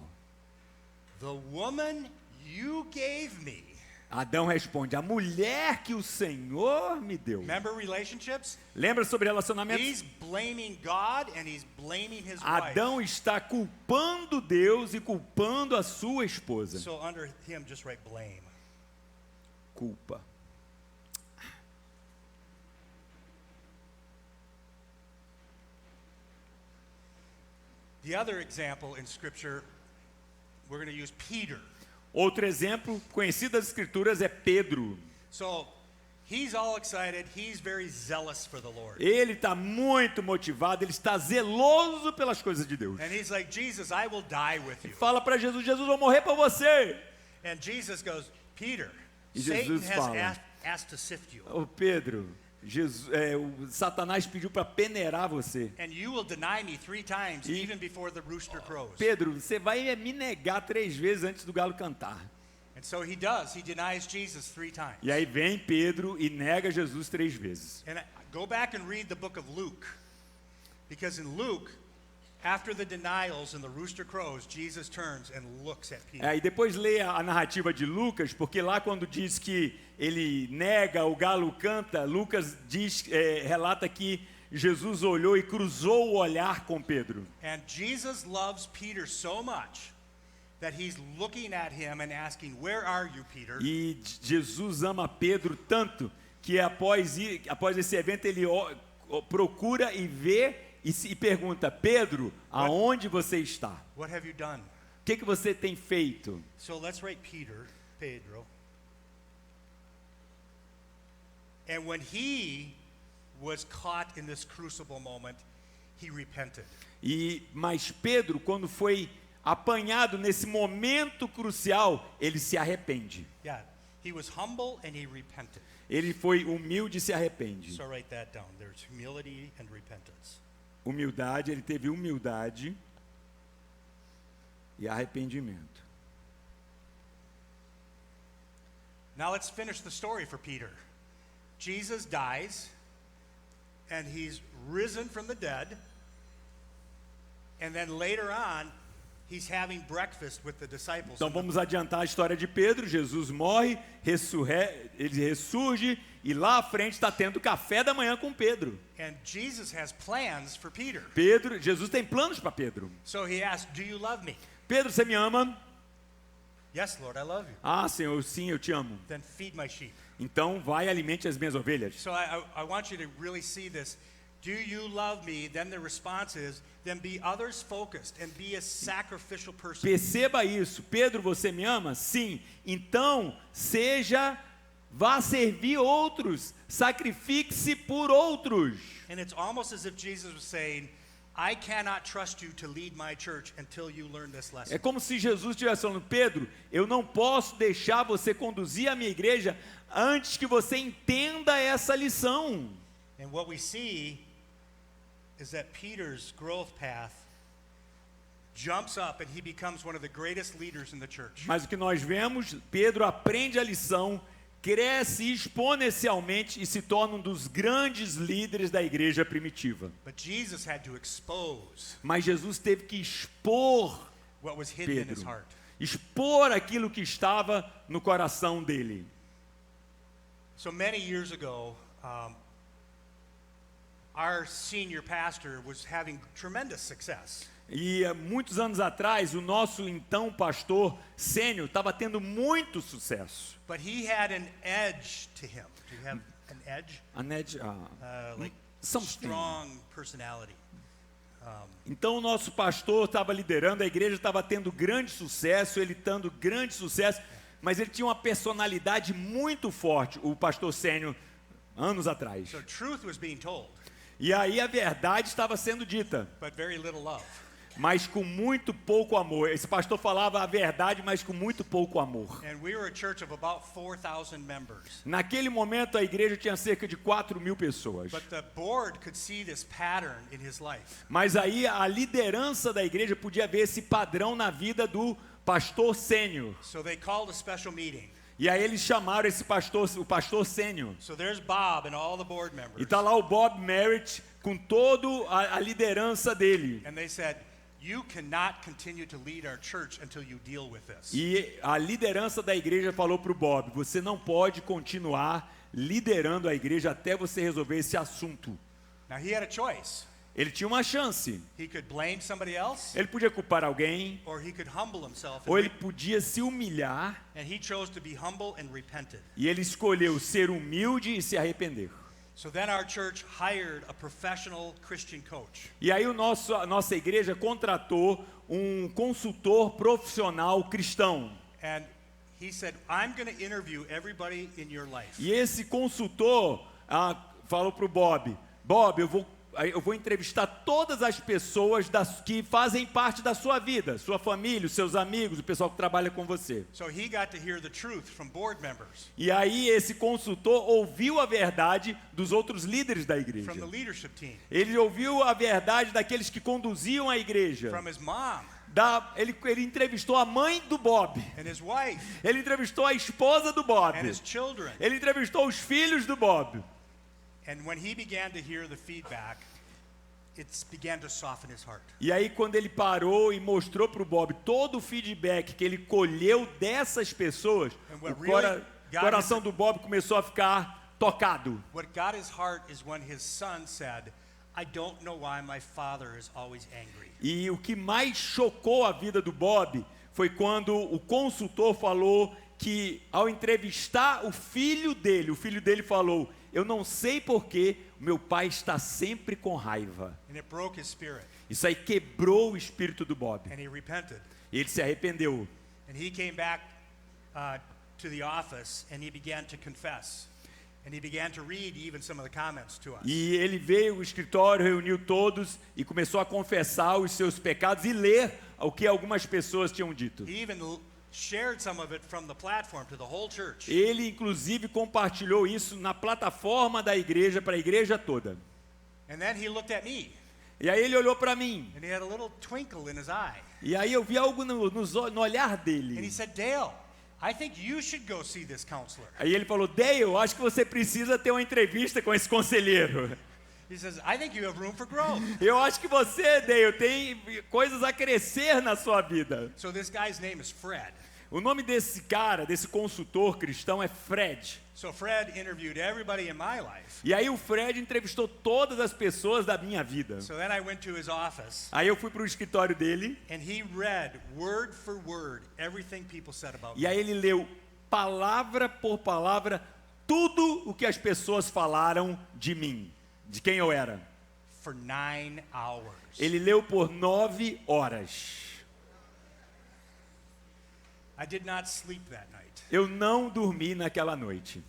The woman you gave me. Adão responde, a mulher que o Senhor me deu. Remember relationships? Lembra sobre relacionamentos? He's blaming God and he's blaming his wife. Adão está culpando Deus e culpando a sua esposa. So under him, just write blame. Culpa. The other example in Scripture, we're going to use Peter. Outro exemplo conhecido das escrituras é Pedro. So he's all excited. He's very zealous for the Lord. Ele está muito motivado, ele está zeloso pelas coisas de Deus. And he's like, Jesus, I will die with you. Fala para Jesus, Jesus, eu vou morrer por você. And Jesus goes, Peter, E Satan Jesus has fala, asked to sift you. Ô Pedro, o Satanás pediu para peneirar você. And you will deny me 3 times, E- even before the rooster crows. Pedro, você vai me negar 3 vezes antes do galo cantar. And so he does. He denies Jesus 3 times. E aí vem Pedro e nega Jesus 3 vezes. And go back and read the book of Luke. Because in Luke, after the denials and the rooster crows, Jesus turns and looks at Peter. E depois leia a narrativa de Lucas, porque lá quando diz que ele nega, o galo canta, Lucas relata que Jesus olhou e cruzou o olhar com Pedro. And Jesus loves Peter so much that he's looking at him and asking, where are you, Peter? E Jesus ama Pedro tanto que após esse evento ele procura e vê e pergunta, Pedro, aonde você está? What have you done? O que você tem feito? So let's write Pedro. And when he was caught in this crucible moment, he repented. Mas Pedro, quando foi apanhado nesse momento crucial, ele se arrepende. Yeah, he was humble and he repented. Ele foi humilde e se arrepende. So write that down. There's humility and repentance. Humildade, ele teve humildade e arrependimento. Now let's finish the story for Peter. Jesus dies, and he's risen from the dead, and then later on, he's having breakfast with the disciples. Então vamos adiantar a história de Pedro. Jesus morre, ele ressurge e lá à frente está tendo café da manhã com Pedro. And Jesus has plans for Peter. Jesus tem planos para Pedro. So he asks, do you love me? Pedro, você me ama? Yes, Lord, I love you. Ah, Senhor, sim, eu te amo. Then feed my sheep. Então vai e alimente as minhas ovelhas. So I want you to really see this. Do you love me? Then the response is, then be others focused and be a sacrificial person. Perceba isso. Pedro, você me ama? Sim. Então, vá servir outros. Sacrifique-se por outros. And it's almost as if Jesus was saying, I cannot trust you to lead my church until you learn this lesson. É como se Jesus estivesse falando, Pedro, eu não posso deixar você conduzir a minha igreja antes que você entenda essa lição. And what we see is that Peter's growth path jumps up and he becomes one of the greatest leaders in the church. Mas o que nós vemos, Pedro aprende a lição, cresce exponencialmente e se torna um dos grandes líderes da igreja primitiva. But Jesus had to expose Mas Jesus teve que expor what was hidden in his Pedro, heart. expor aquilo que estava no coração dele. So many years ago, our senior pastor was having tremendous success. E muitos anos atrás, o nosso então pastor sênior estava tendo muito sucesso. But he had an edge to him. Do you have an edge? Like Something. strong personality. Então o nosso pastor estava liderando, a igreja estava tendo grande sucesso, ele tendo grande sucesso, mas ele tinha uma personalidade muito forte, o pastor sênior, anos atrás. So truth was being told, E aí a verdade estava sendo dita, but very little love. mas com muito pouco amor. Esse pastor falava a verdade, mas com muito pouco amor. And we were a church of about 4,000 members. Naquele momento a igreja tinha cerca de 4.000 pessoas. But the board could see this pattern in his life. Mas aí a liderança da igreja podia ver esse padrão na vida do pastor sênior. So they called a special meeting. E aí eles chamaram esse pastor, o pastor sênior. So there's Bob and all the board E members. está lá o Bob Merritt com toda a liderança dele. And they said, you cannot continue to lead our church until you deal with this. E a liderança da igreja falou para o Bob, você não pode continuar liderando a igreja até você resolver esse assunto. Now he had a choice. Ele tinha uma chance. He could blame somebody else, Ele podia culpar alguém, or he could humble himself. ou ele podia se humilhar, And he chose to be humble and repented. e ele escolheu ser humilde e se arrepender. So then our church hired a professional Christian coach. E aí a nossa igreja contratou um consultor profissional cristão. And he said, I'm going to interview everybody in your life. E esse consultor falou para o Bob, Bob, eu vou entrevistar todas as pessoas que fazem parte da sua vida, sua família, os seus amigos, o pessoal que trabalha com você. So he got to hear the truth from board members, E aí esse consultor ouviu a verdade dos outros líderes da igreja. from the leadership team, Ele ouviu a verdade daqueles que conduziam a igreja. from his mom Ele entrevistou a mãe do Bob. and his wife Ele entrevistou a esposa do Bob. and his children. Ele entrevistou os filhos do Bob. And when he began to hear the feedback, it began to soften his heart. E aí quando ele parou e mostrou para o Bob todo o feedback que ele colheu dessas pessoas, And what o really got coração his- do Bob começou a ficar tocado. What got his heart is when his son said, I don't know why my father is always angry. E o que mais chocou a vida do Bob foi quando o consultor falou que ao entrevistar o filho dele falou, eu não sei porquê, meu pai está sempre com raiva. And it broke his spirit. Isso aí quebrou o espírito do Bob. And he repented. E ele se arrependeu. And he came back to the office and he began to confess. And he began to read even some of the comments to us. E ele veio ao escritório, reuniu todos e começou a confessar os seus pecados e ler o que algumas pessoas tinham dito. He even shared some of it from the platform to the whole church. Ele, inclusive, compartilhou isso na plataforma da igreja para a igreja toda. And then he looked at me E aí ele olhou para mim. and he had a little twinkle in his eye. E aí eu vi algo no olhar And he dele. said, Dale, I think you should go see this counselor. Aí ele falou, Dale, eu acho que você precisa ter uma entrevista com esse conselheiro. He says, I think you have room for growth. Eu acho que você, Dale, tem coisas a crescer na sua vida. So this guy's name is Fred. O nome desse cara, desse consultor cristão é Fred. So Fred interviewed everybody in my life. E aí o Fred entrevistou todas as pessoas da minha vida. So then I went to his office Aí eu fui para o escritório dele and he read word for word everything people said about e me. aí ele leu palavra por palavra tudo o que as pessoas falaram de mim, de quem eu era. For 9 hours. Ele leu por 9 horas. I did not sleep that night. Eu não dormi naquela noite.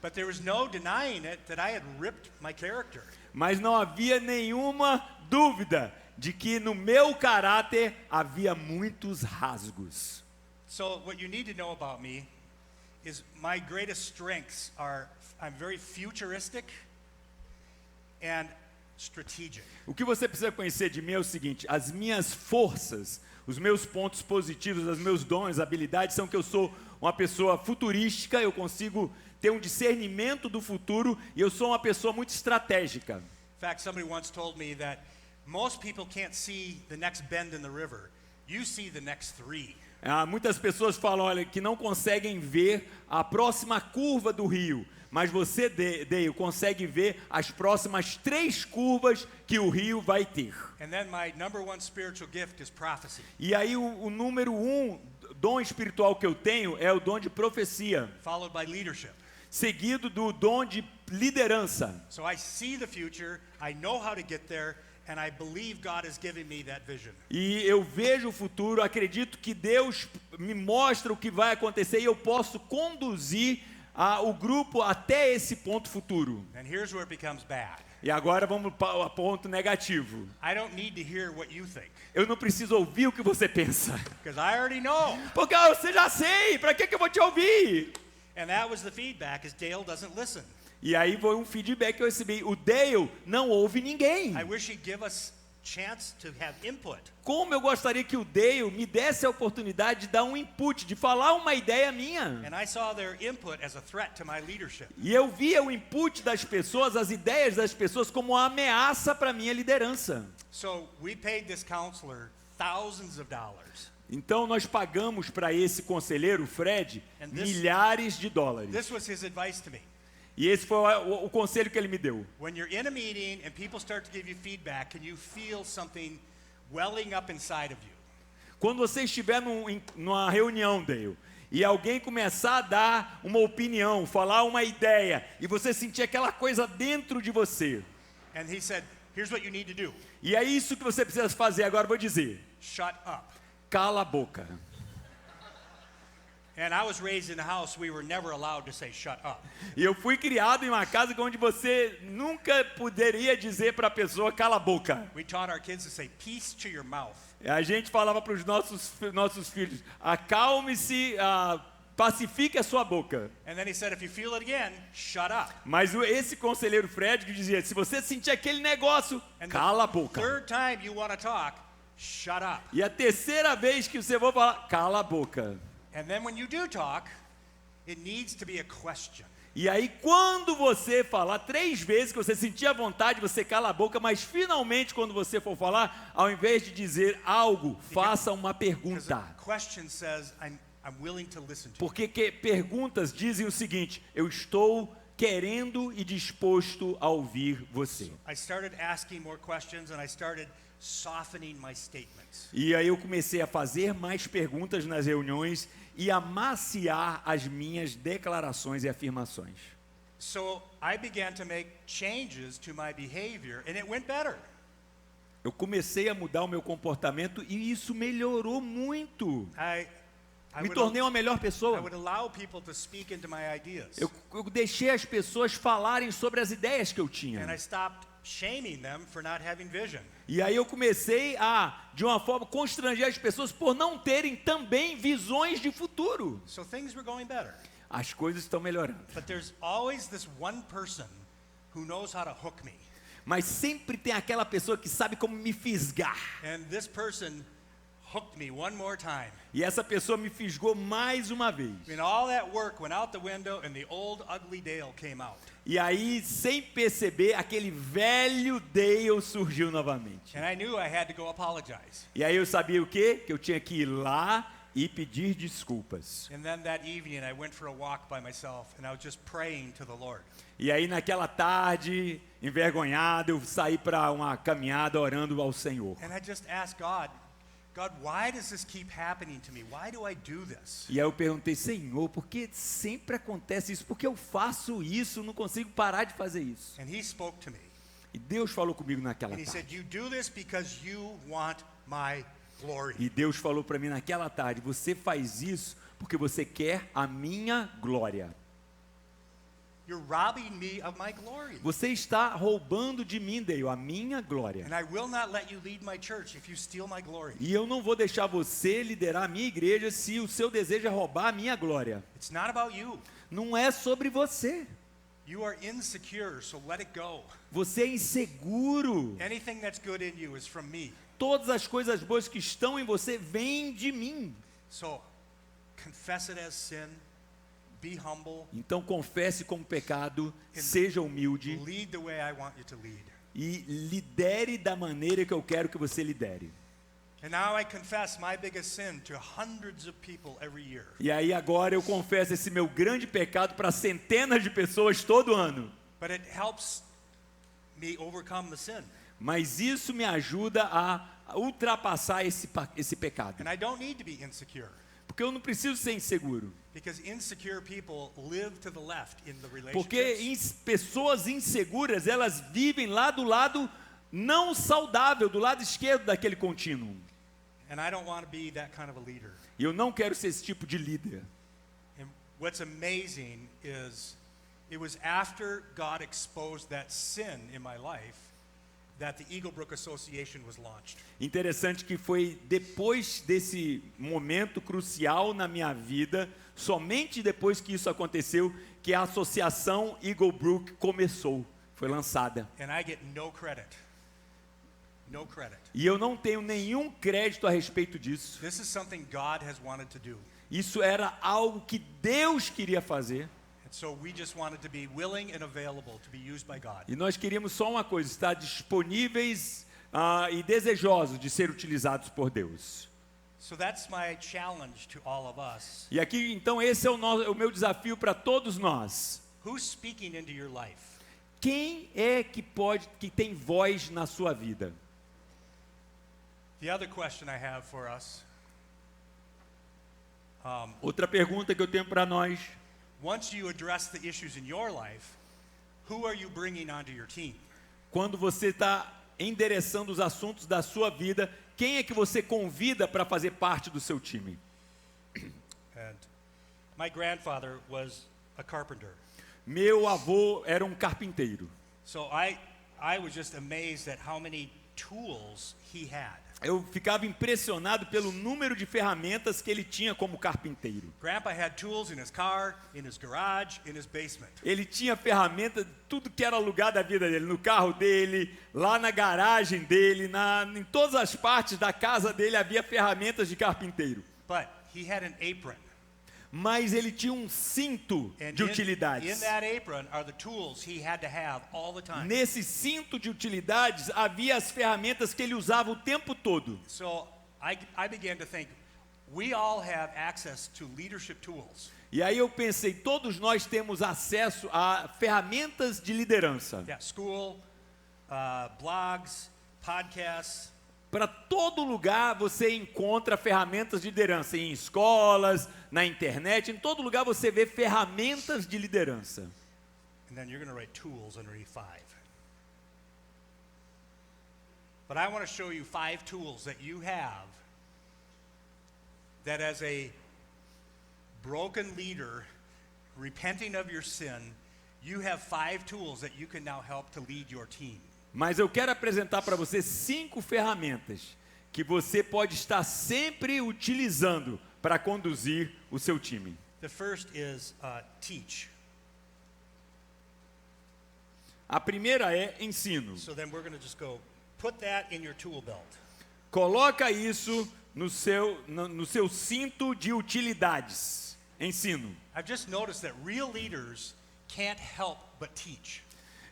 But there was no denying it that I had ripped my character. Mas não havia nenhuma dúvida de que no meu caráter havia muitos rasgos. So what you need to know about me is my greatest strengths are I'm very futuristic and strategic. O que você precisa conhecer de mim é o seguinte: as minhas forças, os meus pontos positivos, os meus dons, habilidades são que eu sou uma pessoa futurística, eu consigo ter um discernimento do futuro e eu sou uma pessoa muito estratégica. In fact, somebody once told me that most people can't see the next bend in the river. You see the next 3. Muitas pessoas falam, olha, que não conseguem ver a próxima curva do rio, mas você, Dale, consegue ver as próximas 3 curvas que o rio vai ter. And then my number 1 spiritual gift is prophecy, E aí o número 1 dom espiritual que eu tenho é o dom de profecia, followed by leadership. seguido do dom de liderança. So I see the future, I know how to get there, and I believe God is giving me that vision. E eu vejo o futuro, acredito que Deus me mostra o que vai acontecer e eu posso conduzir o grupo até esse ponto futuro. And here's where it becomes bad. E agora vamos para o ponto negativo. I don't need to hear what you think, Eu não preciso ouvir o que você pensa. because I already know. Porque você já sei, para que eu vou te ouvir? And that was the feedback, is Dale doesn't listen. E aí foi um feedback que eu recebi. O Dale não ouve ninguém. I wish he'd give us chance to have input. Como eu gostaria que o Dale me desse a oportunidade de dar um input, de falar uma ideia minha. And I saw their input as a threat to my leadership. E eu via o input das pessoas, as ideias das pessoas como uma ameaça para a minha liderança. So we paid this counselor thousands of dollars. Então nós pagamos para esse conselheiro, Fred, milhares de dólares. This was his advice to me. E esse foi o conselho que ele me deu. When you're in a meeting and people start to give you feedback, can you feel something welling up inside of you? Quando você estiver numa reunião, Dale, e alguém começar a dar uma opinião, falar uma ideia, e você sentir aquela coisa dentro de você. And he said, here's what you need to do. E é isso que você precisa fazer, agora eu vou dizer. Shut up. Cala a boca. And I was raised in a house we were never allowed to say shut up. E eu fui criado em uma casa onde você nunca poderia dizer para a pessoa cala a boca. We taught our kids to say peace to your mouth. A gente falava para os nossos filhos, acalme-se, pacifique a sua boca. And then he said, if you feel it again, shut up. Mas esse conselheiro Fred que dizia, se você sentir aquele negócio, And cala a the boca. third time you want to talk, shut up. E a terceira vez que você for falar, cala a boca. And then when you do talk, it needs to be a question. E aí quando você falar 3 vezes que você sentir a vontade, você cala a boca, mas finalmente quando você for falar, ao invés de dizer algo, faça uma Because pergunta. a question says, I'm willing to listen to you. Porque perguntas dizem o seguinte, eu estou querendo e disposto a ouvir você. I started asking more questions and I started softening my statements. E aí eu comecei a fazer mais perguntas nas reuniões e amaciar as minhas declarações e afirmações. So I began to make changes to my behavior and it went better. Eu comecei a mudar o meu comportamento e isso melhorou muito. I Me would tornei uma melhor I pessoa. would allow people to speak into my ideas. Eu deixei as pessoas falarem sobre as ideias que eu And tinha. I stopped shaming them for not having vision. E aí eu comecei de uma forma, constranger as pessoas por não terem também visões de futuro. So things were going better. As coisas estão melhorando. But there's always this one person who knows how to hook me. Mas sempre tem aquela pessoa que sabe como me fisgar. And this person hooked me one more time. E essa pessoa me fisgou mais uma vez. I mean, all that work went out the window and the old ugly Dale came out. E aí, sem perceber, aquele velho Dale surgiu novamente. And I knew I had to go apologize. E aí eu sabia o quê? Que eu tinha que ir lá e pedir desculpas. And then that evening I went for a walk by myself and I was just praying to the Lord. E aí naquela tarde, envergonhado, eu saí para uma caminhada orando ao Senhor. And I just asked God, why does this keep happening to me? Why do I do this? E aí eu perguntei, Senhor, por que sempre acontece isso? Por que eu faço isso? Não consigo parar de fazer isso. And he spoke to me. E Deus falou comigo naquela And he said, tarde. you do this because you want my glory. E Deus falou para mim naquela tarde, você faz isso porque você quer a minha glória. You're robbing me of my glory. Você está roubando de mim, Dale, a minha glória. And I will not let you lead my church if you steal my glory. E eu não vou deixar você liderar a minha igreja se o seu desejo é roubar a minha glória. It's not about you. Não é sobre você. You are insecure, so let it go. Você é inseguro. Anything that's good in you is from me. Todas as coisas boas que estão em você vêm de mim. So, confess it as sin. Be humble. Então confesse como pecado, seja humilde Lead the way I want you to lead. e lidere da maneira que eu quero que você lidere. And now I confess my biggest sin to hundreds of people every year. E aí agora eu confesso esse meu grande pecado para centenas de pessoas todo ano. But it helps me overcome the sin. Mas isso me ajuda a ultrapassar esse pecado. And I don't need to be insecure. Porque eu não preciso ser inseguro. Because insecure people live to the left in the Porque relationships. pessoas inseguras, elas vivem lá do lado não saudável, do lado esquerdo daquele contínuo. And I don't want to be that kind of a leader. E eu não quero ser esse tipo de líder. And what's amazing is it was after God exposed that sin in my life that the Eagle Brook Association was launched. Interessante que foi depois desse momento crucial na minha vida, somente depois que isso aconteceu, que a associação Eagle Brook começou, foi lançada. And I get no credit. No credit. E eu não tenho nenhum crédito a respeito disso. This is something God has wanted to do. Isso era algo que Deus queria fazer. And so we just wanted to be willing and available to be used by God. E nós queríamos só uma coisa, estar disponíveis e desejosos de ser utilizados por Deus. So that's my challenge to all of us. E aqui, então, esse é o meu desafio para todos nós. Who's speaking into your life? Quem é que tem voz na sua vida? The other question I have for us, Outra pergunta que eu tenho para nós. once you address the issues in your life, who are you bringing onto your team? Quando você está endereçando os assuntos da sua vida, quem é que você convida para fazer parte do seu time? And my grandfather was a carpenter. Meu avô era um carpinteiro. So I was just amazed at how many tools he had. Eu ficava impressionado pelo número de ferramentas que ele tinha como carpinteiro. Grandpa had tools in his car, in his garage, in his basement. Ele tinha ferramenta, tudo que era lugar da vida dele, no carro dele, lá na garagem dele, em todas as partes da casa dele havia ferramentas de carpinteiro. But he had an apron. Mas ele tinha um cinto And de utilidades. in that apron are the tools he had to have all the time. Nesse cinto de utilidades havia as ferramentas que ele usava o tempo todo. So I began to think, we all have access to leadership tools. E aí eu pensei, todos nós temos acesso a ferramentas de liderança. Yeah, school, blogs, podcasts. Para todo lugar você encontra ferramentas de liderança, em escolas, na internet, em todo lugar você vê ferramentas de liderança. And then you're going to write tools underneath 5. But I want to show you 5 tools that you have that as a broken leader, repenting of your sin, you have 5 tools that you can now help to lead your team. Mas eu quero apresentar para você 5 ferramentas que você pode estar sempre utilizando para conduzir o seu time. The first is teach. A primeira é ensino. So then we're going to just go, put that in your tool belt. Coloca isso no seu cinto de utilidades. Ensino. I've just noticed that real leaders can't help but teach.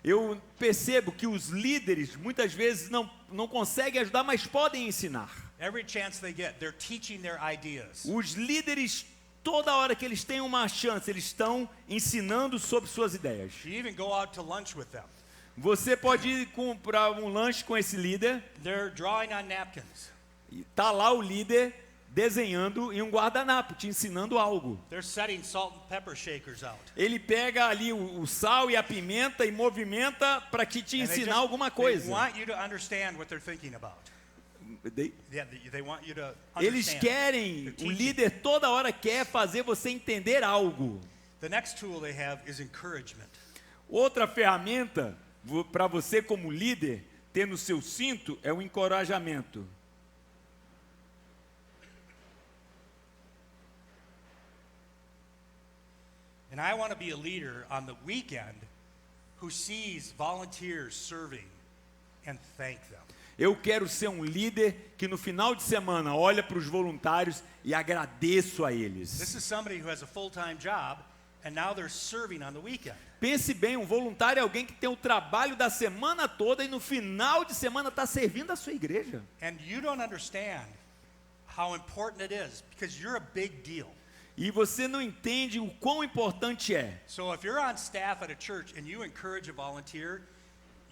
Eu percebo que os líderes muitas vezes não conseguem ajudar, mas podem ensinar. Every chance they get, they're teaching their ideas. Os líderes, toda hora que eles têm uma chance, eles estão ensinando sobre suas ideias. You even go out to lunch with them. Você pode ir comprar um lanche com esse líder, They're drawing on napkins. e tá lá o líder desenhando em um guardanapo, te ensinando algo. They're setting salt and pepper shakers out. Ele pega ali o sal e a pimenta e movimenta para te And they ensinar just- alguma They coisa. want you to understand what they're thinking about. Yeah, they want you to Eles understand. querem, They're o teaching. líder toda hora quer fazer você entender algo. The next tool they have is encouragement. Outra ferramenta para você como líder ter no seu cinto é o encorajamento. And I want to be a leader on the weekend who sees volunteers serving and thank them. Eu quero ser um líder que no final de semana olha para os voluntários e agradeço a This eles. is somebody who has a full-time job and now they're serving on the weekend. Pense bem, um voluntário é alguém que tem o trabalho da semana toda e no final de semana está servindo a sua igreja. And you don't understand how important it is because you're a big deal. E você não entende o quão importante é. So if you're on staff at a church and you encourage a volunteer,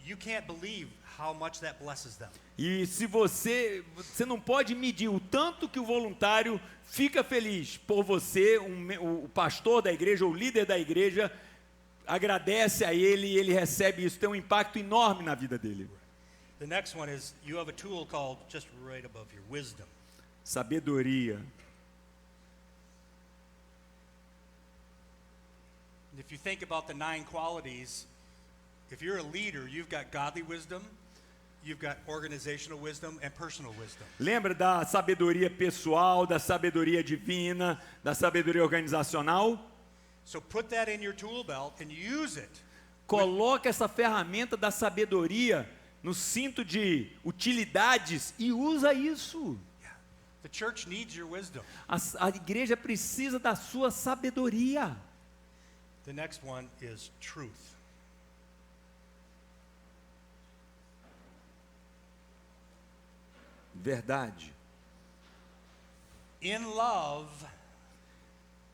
you can't believe how much that blesses them. E se você não pode medir o tanto que o voluntário fica feliz por você, o pastor da igreja, o líder da igreja, agradece a ele e ele recebe isso, tem um impacto enorme na vida dele. The next one is you have a tool called just right above here, wisdom. Sabedoria. And if you think about the 9 qualities, if you're a leader, you've got godly wisdom, you've got organizational wisdom and personal wisdom. Lembra da sabedoria pessoal, da sabedoria divina, da sabedoria organizacional? So put that in your tool belt and use it. Coloca essa ferramenta da sabedoria no cinto de utilidades e usa isso. The church needs your wisdom. A igreja precisa da sua sabedoria. The next one is truth. Verdade. In love,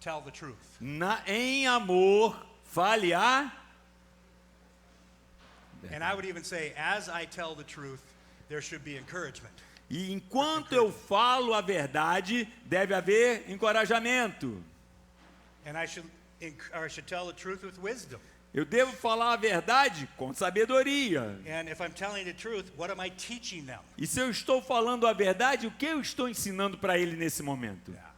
tell the truth. Em amor, fale a. And I would even say, as I tell the truth, there should be encouragement. E enquanto eu falo a verdade, deve haver encorajamento. And I should tell the truth with wisdom. Eu devo falar a verdade com sabedoria. And if I'm telling the truth, what am I teaching them? E se eu estou falando a verdade, o que eu estou ensinando para ele nesse momento? Yeah.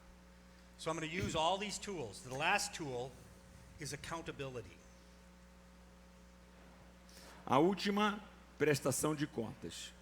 So I'm going to use all these tools. The last tool is accountability. A última, prestação de contas.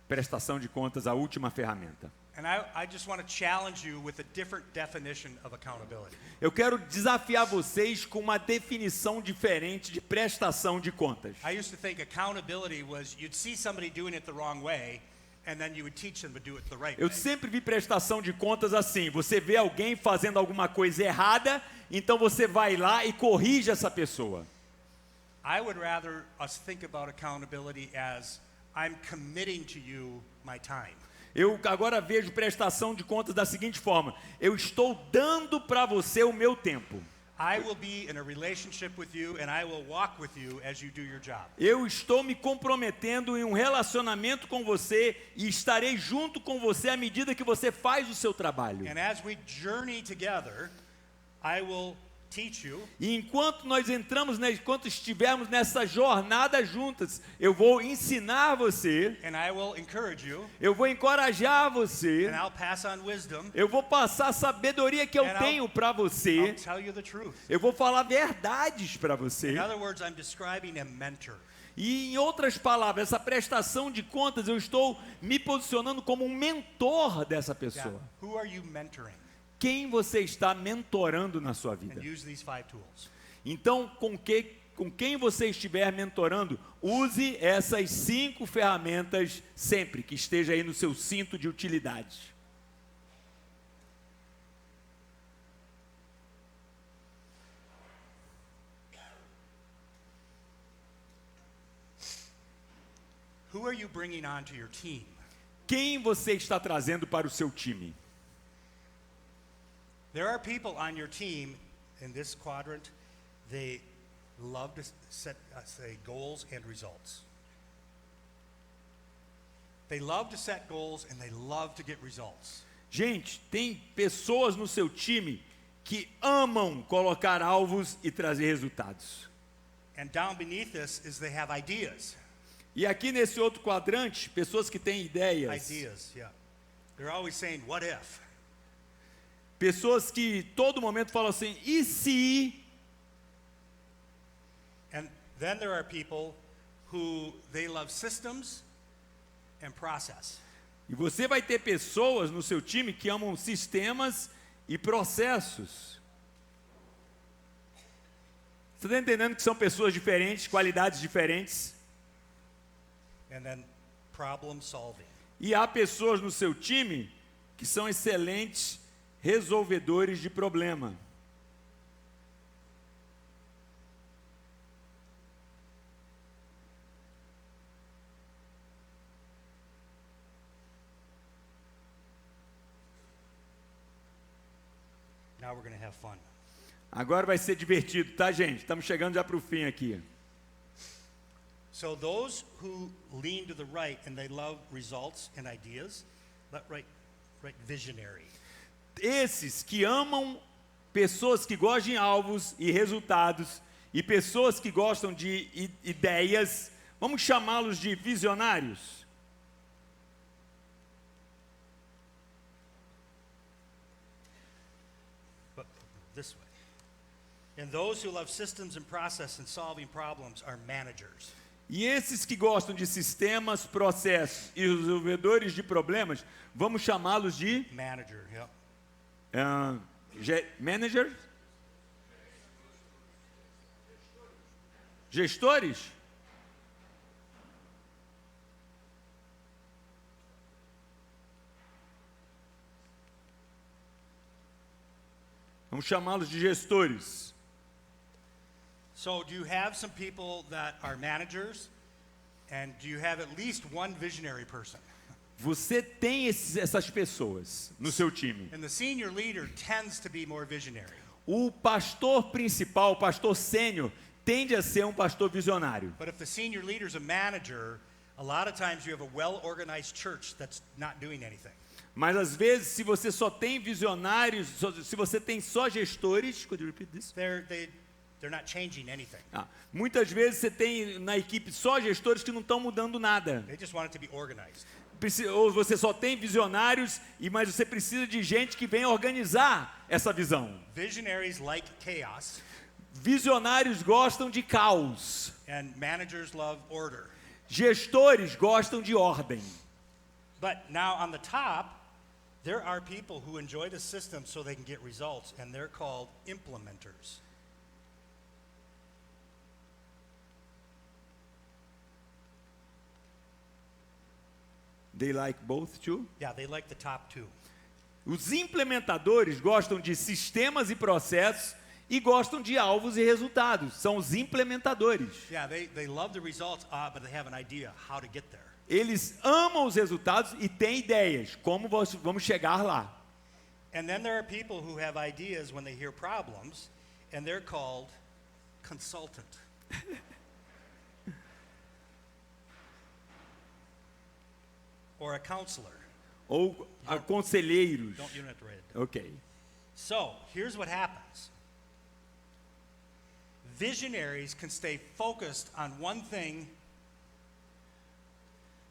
Prestação de contas, a última ferramenta. And I just want to challenge you with a different definition of accountability. Eu quero desafiar vocês com uma definição diferente de prestação de contas. I used to think accountability was you'd see somebody doing it the wrong way, and then you would teach them to do it the right Eu way. sempre vi prestação de contas assim, você vê alguém fazendo alguma coisa errada, então você vai lá e corrige essa pessoa. I would rather us think about accountability as I'm committing to you my time. Eu agora vejo prestação de contas da seguinte forma: eu estou dando para você o meu tempo. I will be in a relationship with you and I will walk with you as you do your job. Eu estou me comprometendo em um relacionamento com você e estarei junto com você à medida que você faz o seu trabalho. And as we journey together, I will teach you. E enquanto enquanto estivermos nessa jornada juntas, eu vou ensinar você, And I will encourage you, eu vou encorajar você, and I'll pass on wisdom, eu vou passar a sabedoria que eu And tenho para I'll você, tell you the truth. eu vou falar verdades para você. In other words, I'm describing a mentor. E em outras palavras, essa prestação de contas, eu estou me posicionando como um mentor dessa Yeah. pessoa. Who are you mentoring? Quem você está mentorando na sua And vida? use these 5 tools. Então, com quem você estiver mentorando, use essas 5 ferramentas sempre, que esteja aí no seu cinto de utilidade. Who are you bringing onto your team? Quem você está trazendo para o seu time? There are people on your team in this quadrant, they love to set say goals and results. They love to set goals and they love to get results. Gente, tem pessoas no seu time que amam colocar alvos e trazer resultados. And down beneath this is they have ideas. E aqui nesse outro quadrante, pessoas que têm ideias. Ideas, yeah. They're always saying, what if? Pessoas que todo momento falam assim, e se? And then there are people who they love systems and process. E você vai ter pessoas no seu time que amam sistemas e processos. Você está entendendo que são pessoas diferentes, qualidades diferentes? And then problem solving. E há pessoas no seu time que são excelentes resolvedores de problema. Now we're going to have fun. Agora vai ser divertido, tá, gente? Estamos chegando já para o fim aqui. So those who lean to the right and they love results and ideas, write visionary. Esses que amam pessoas que gostam de alvos e resultados e pessoas que gostam de ideias, vamos chamá-los de visionários. But this way. And those who love systems and process and solving problems are managers. E esses que gostam de sistemas, processos e resolvedores de problemas, vamos chamá-los de Manager, yep. managers? Gestores? Vamos chamá-los de gestores. So do you have some people that are managers, and do you have at least one visionary person? Você tem essas pessoas no seu time. And the senior leader tends to be more visionary. O pastor principal, o pastor sênior, tende a ser um pastor visionário. But if the senior leader is a manager, a lot of times you have a well-organized church that's not doing anything. Mas às vezes, se você só tem visionários, se você tem só gestores, could you repeat this? They're not changing anything. Muitas vezes você tem na equipe só gestores que não estão mudando nada. They just want it to be organized. Ou você só tem visionários, mas você precisa de gente que venha organizar essa visão. Visionaries like chaos. Visionários gostam de caos. And managers love order. Gestores gostam de ordem. But now on the top, there are people who enjoy the system so they can get results, and they're called implementers. They like both too? Yeah, they like the top two. Os implementadores gostam de sistemas e processos e gostam de alvos e resultados. São os implementadores. Yeah, they love the results, but they have an idea how to get there. Eles amam os resultados e têm ideias como vamos chegar lá. And then there are people who have ideas when they hear problems, and they're called consultant. Or a counselor. Ou conselheiros. You don't have to write it down. Ok. So, here's what happens. Visionaries can stay focused on one thing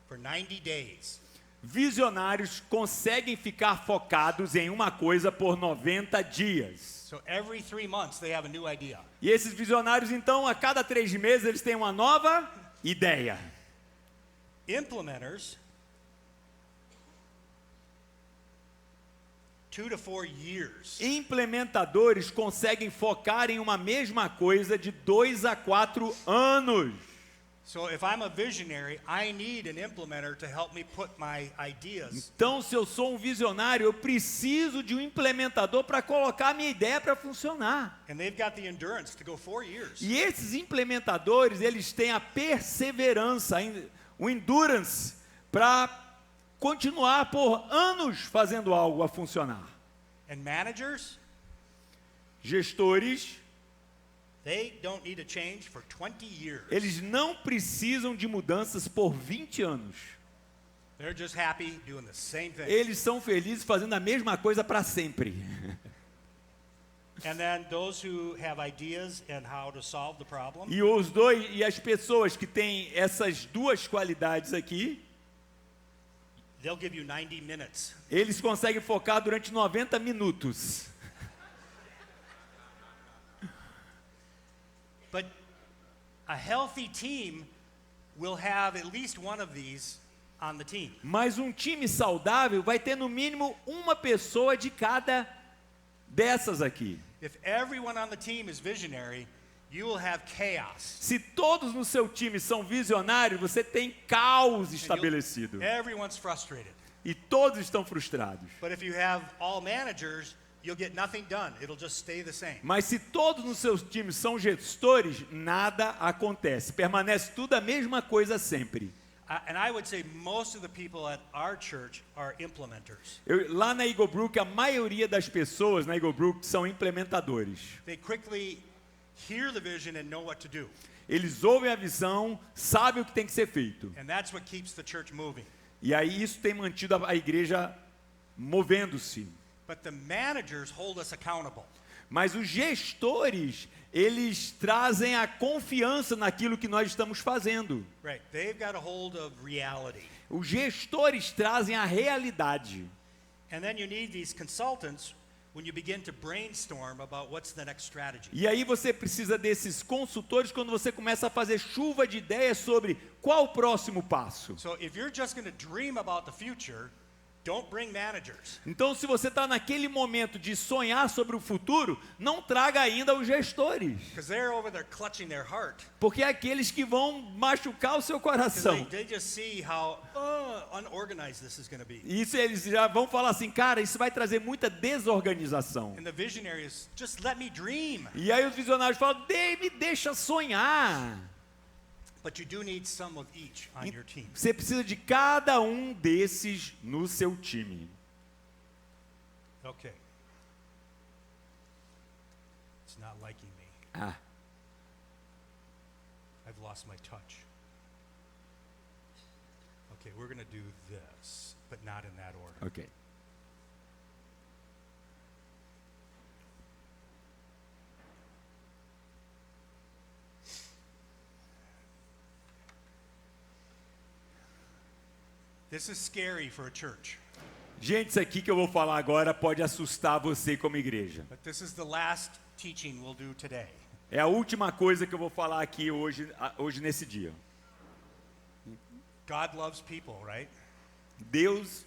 for 90 days. Visionários conseguem ficar focados em uma coisa por 90 dias. So every 3 months they have a new idea. E esses visionários, então, a cada 3 meses, eles têm uma nova ideia. Implementers, 2 to 4 years. Implementadores conseguem focar em uma mesma coisa de 2 a 4 anos. So if I'm a visionary, I need an implementer to help me put my ideas. Então, se eu sou um visionário, eu preciso de um implementador para colocar a minha ideia para funcionar. And they've got the endurance to go 4 years. E esses implementadores, eles têm a perseverança, o endurance para continuar por anos fazendo algo a funcionar. And managers, Gestores, they don't need a change for 20 years. eles não precisam de mudanças por 20 anos. They're just happy doing the same thing. Eles são felizes fazendo a mesma coisa para sempre. And then those who have ideas and how to solve the problem, E as pessoas que têm essas duas qualidades aqui, they'll give you 90 minutes. eles conseguem focar durante 90 minutos. But a healthy team will have at least one of these on the team. Mas um time saudável vai ter no mínimo uma pessoa de cada dessas aqui. If everyone on the team is visionary, you will have chaos. Se todos no seu time são visionários, você tem caos estabelecido. Everyone's frustrated. E todos estão frustrados. But if you have all managers, you'll get nothing done. It'll just stay the same. Mas se todos nos seus times são gestores, nada acontece. Permanece tudo a mesma coisa sempre. And I would say most of the people at our church are implementers. Lá na Eagle Brook, a maioria das pessoas na Eagle Brook são implementadores. They quickly hear the vision and know what to do. Eles ouvem a visão, sabem o que tem que ser feito. And that's what keeps the church moving. E aí isso tem mantido a igreja movendo-se. But the managers hold us accountable. Mas os gestores, eles trazem a confiança naquilo que nós estamos fazendo. Right. They've got a hold of reality. Os gestores trazem a realidade. And then you need these consultants when you begin to brainstorm about what's the next strategy. E aí você precisa desses consultores quando você começa a fazer chuva de ideias sobre qual o próximo passo. So if you're just going to dream about the future, don't bring managers. Então, se você está naquele momento de sonhar sobre o futuro, não traga ainda os gestores. Because they're over there clutching their heart. Porque é aqueles que vão machucar o seu Because coração. they just see how unorganized this is going to be. Isso eles já vão falar assim, cara, isso vai trazer muita desorganização. And the visionaries, just let me dream. E aí os visionários falam, me deixa sonhar. But you do need some of each on your team. Você precisa de cada um desses no seu time. Okay. It's not liking me. Ah, I've lost my touch. Okay, we're going to do this, but not in that order. ok. This is scary for a church, Gente, isso aqui que eu vou falar agora pode assustar você como igreja. but this is the last teaching we'll do today. É a última coisa que eu vou falar aqui hoje nesse dia. God loves people, right? Deus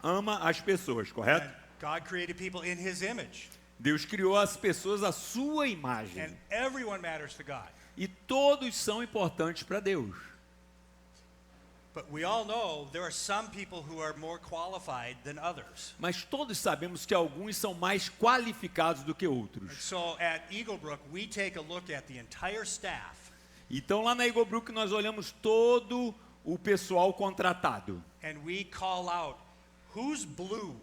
ama as pessoas, correto? And God created people in His image, Deus criou as pessoas à sua imagem. and everyone matters to God. E todos são importantes para Deus. But we all know there are some people who are more qualified than others. Mas todos sabemos que alguns são mais qualificados do que outros. So at Eagle Brook, we take a look at the entire staff, Então lá na Eagle Brook nós olhamos todo o pessoal contratado. and we call out who's blue.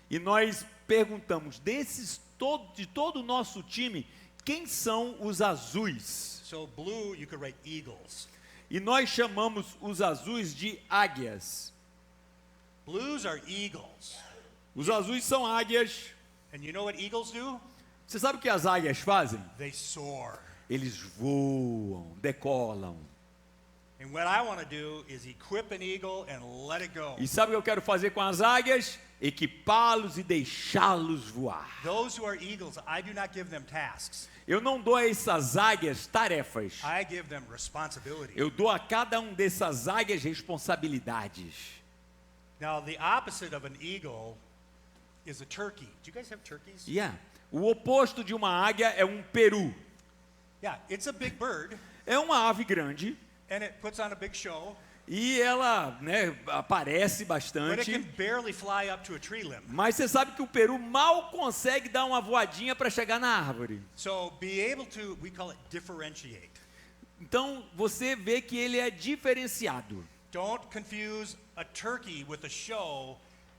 E nós perguntamos de todo o nosso time, quem são os azuis? So blue, you could write eagles. E nós chamamos os azuis de águias. Blues are eagles. Os azuis são águias. And you know what eagles do? Você sabe o que as águias fazem? They soar. Eles voam, decolam. And what I want to do is equip an eagle and let it go. E sabe o que eu quero fazer com as águias? Equipá-los e deixá-los voar. Those who are eagles, I do not give them tasks. Eu não dou a essas águias tarefas. I give them responsibility. Eu dou a cada um dessas águias responsabilidades. Now, the opposite of an eagle is a turkey. Do you guys have turkeys? Yeah. O oposto de uma águia é um peru. Yeah, it's a big bird, É uma ave grande and it puts on a big show, e ela, aparece but it can bastante. barely fly up to a tree limb. Mas você sabe que o peru mal consegue dar uma voadinha para chegar na árvore. So be able to, we call it differentiate. Então você vê que ele é diferenciado. Don't confuse a turkey with a show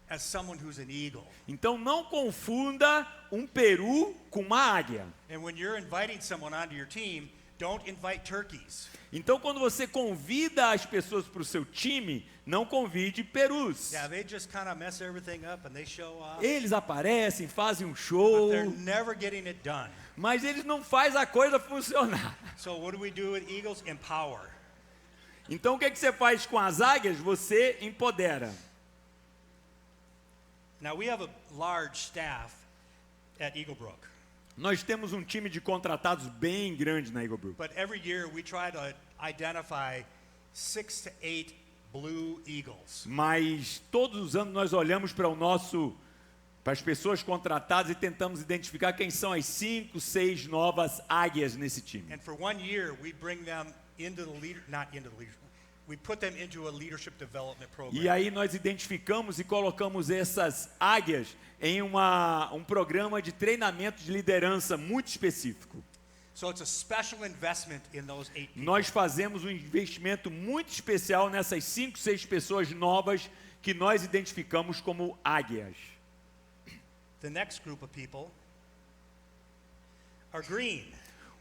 as someone who's an eagle. Então não confunda um peru com uma águia. And when you're inviting someone onto your team, don't invite turkeys. Então quando você convida as pessoas para o seu time, não convide perus. Yeah, they just kind of mess everything up and they show off, Eles aparecem, fazem um but show, they're never getting it done. mas eles não fazem a coisa funcionar. So what do we do with eagles? Empower. Então o que você faz com as águias? Você empodera. Now we have a large staff at Eagle Brook, Nós temos um time de contratados bem grande na Eagle Brook. but every year we try to identify 6 to 8 Blue Eagles. Mas todos os anos nós olhamos para as pessoas contratadas e tentamos identificar quem são as 5, 6 novas águias nesse time. And for 1 year, we bring them into the we put them into a leadership development program. E aí nós identificamos e colocamos essas águias em um programa de treinamento de liderança muito específico. So it's a special investment in those 8 people. Nós fazemos um investimento muito especial nessas 5, 6 pessoas novas que nós identificamos como águias. The next group of people are green.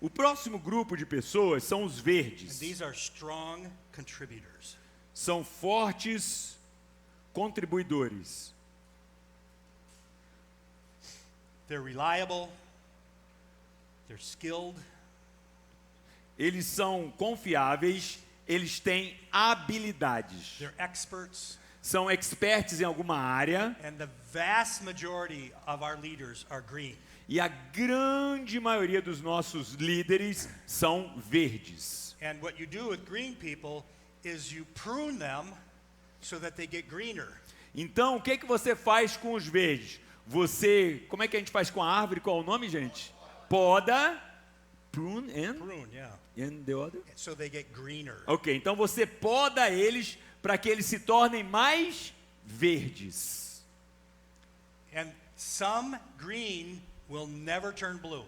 O próximo grupo de pessoas são os And verdes. these are strong contributors. São fortes contribuidores. They're reliable. They're skilled. Eles são confiáveis, eles têm habilidades. They're experts. São experts em alguma área And the vast majority of our leaders are green. e a grande maioria dos nossos líderes são verdes. And what you do with green people is you prune them so that they get greener. Então, o que você faz com os verdes? Como é que a gente faz com a árvore? Qual é o nome, gente? Poda, prune Prune, yeah. and the other? So they get greener. Ok, então você poda eles para que eles se tornem mais verdes. And some green will never turn blue,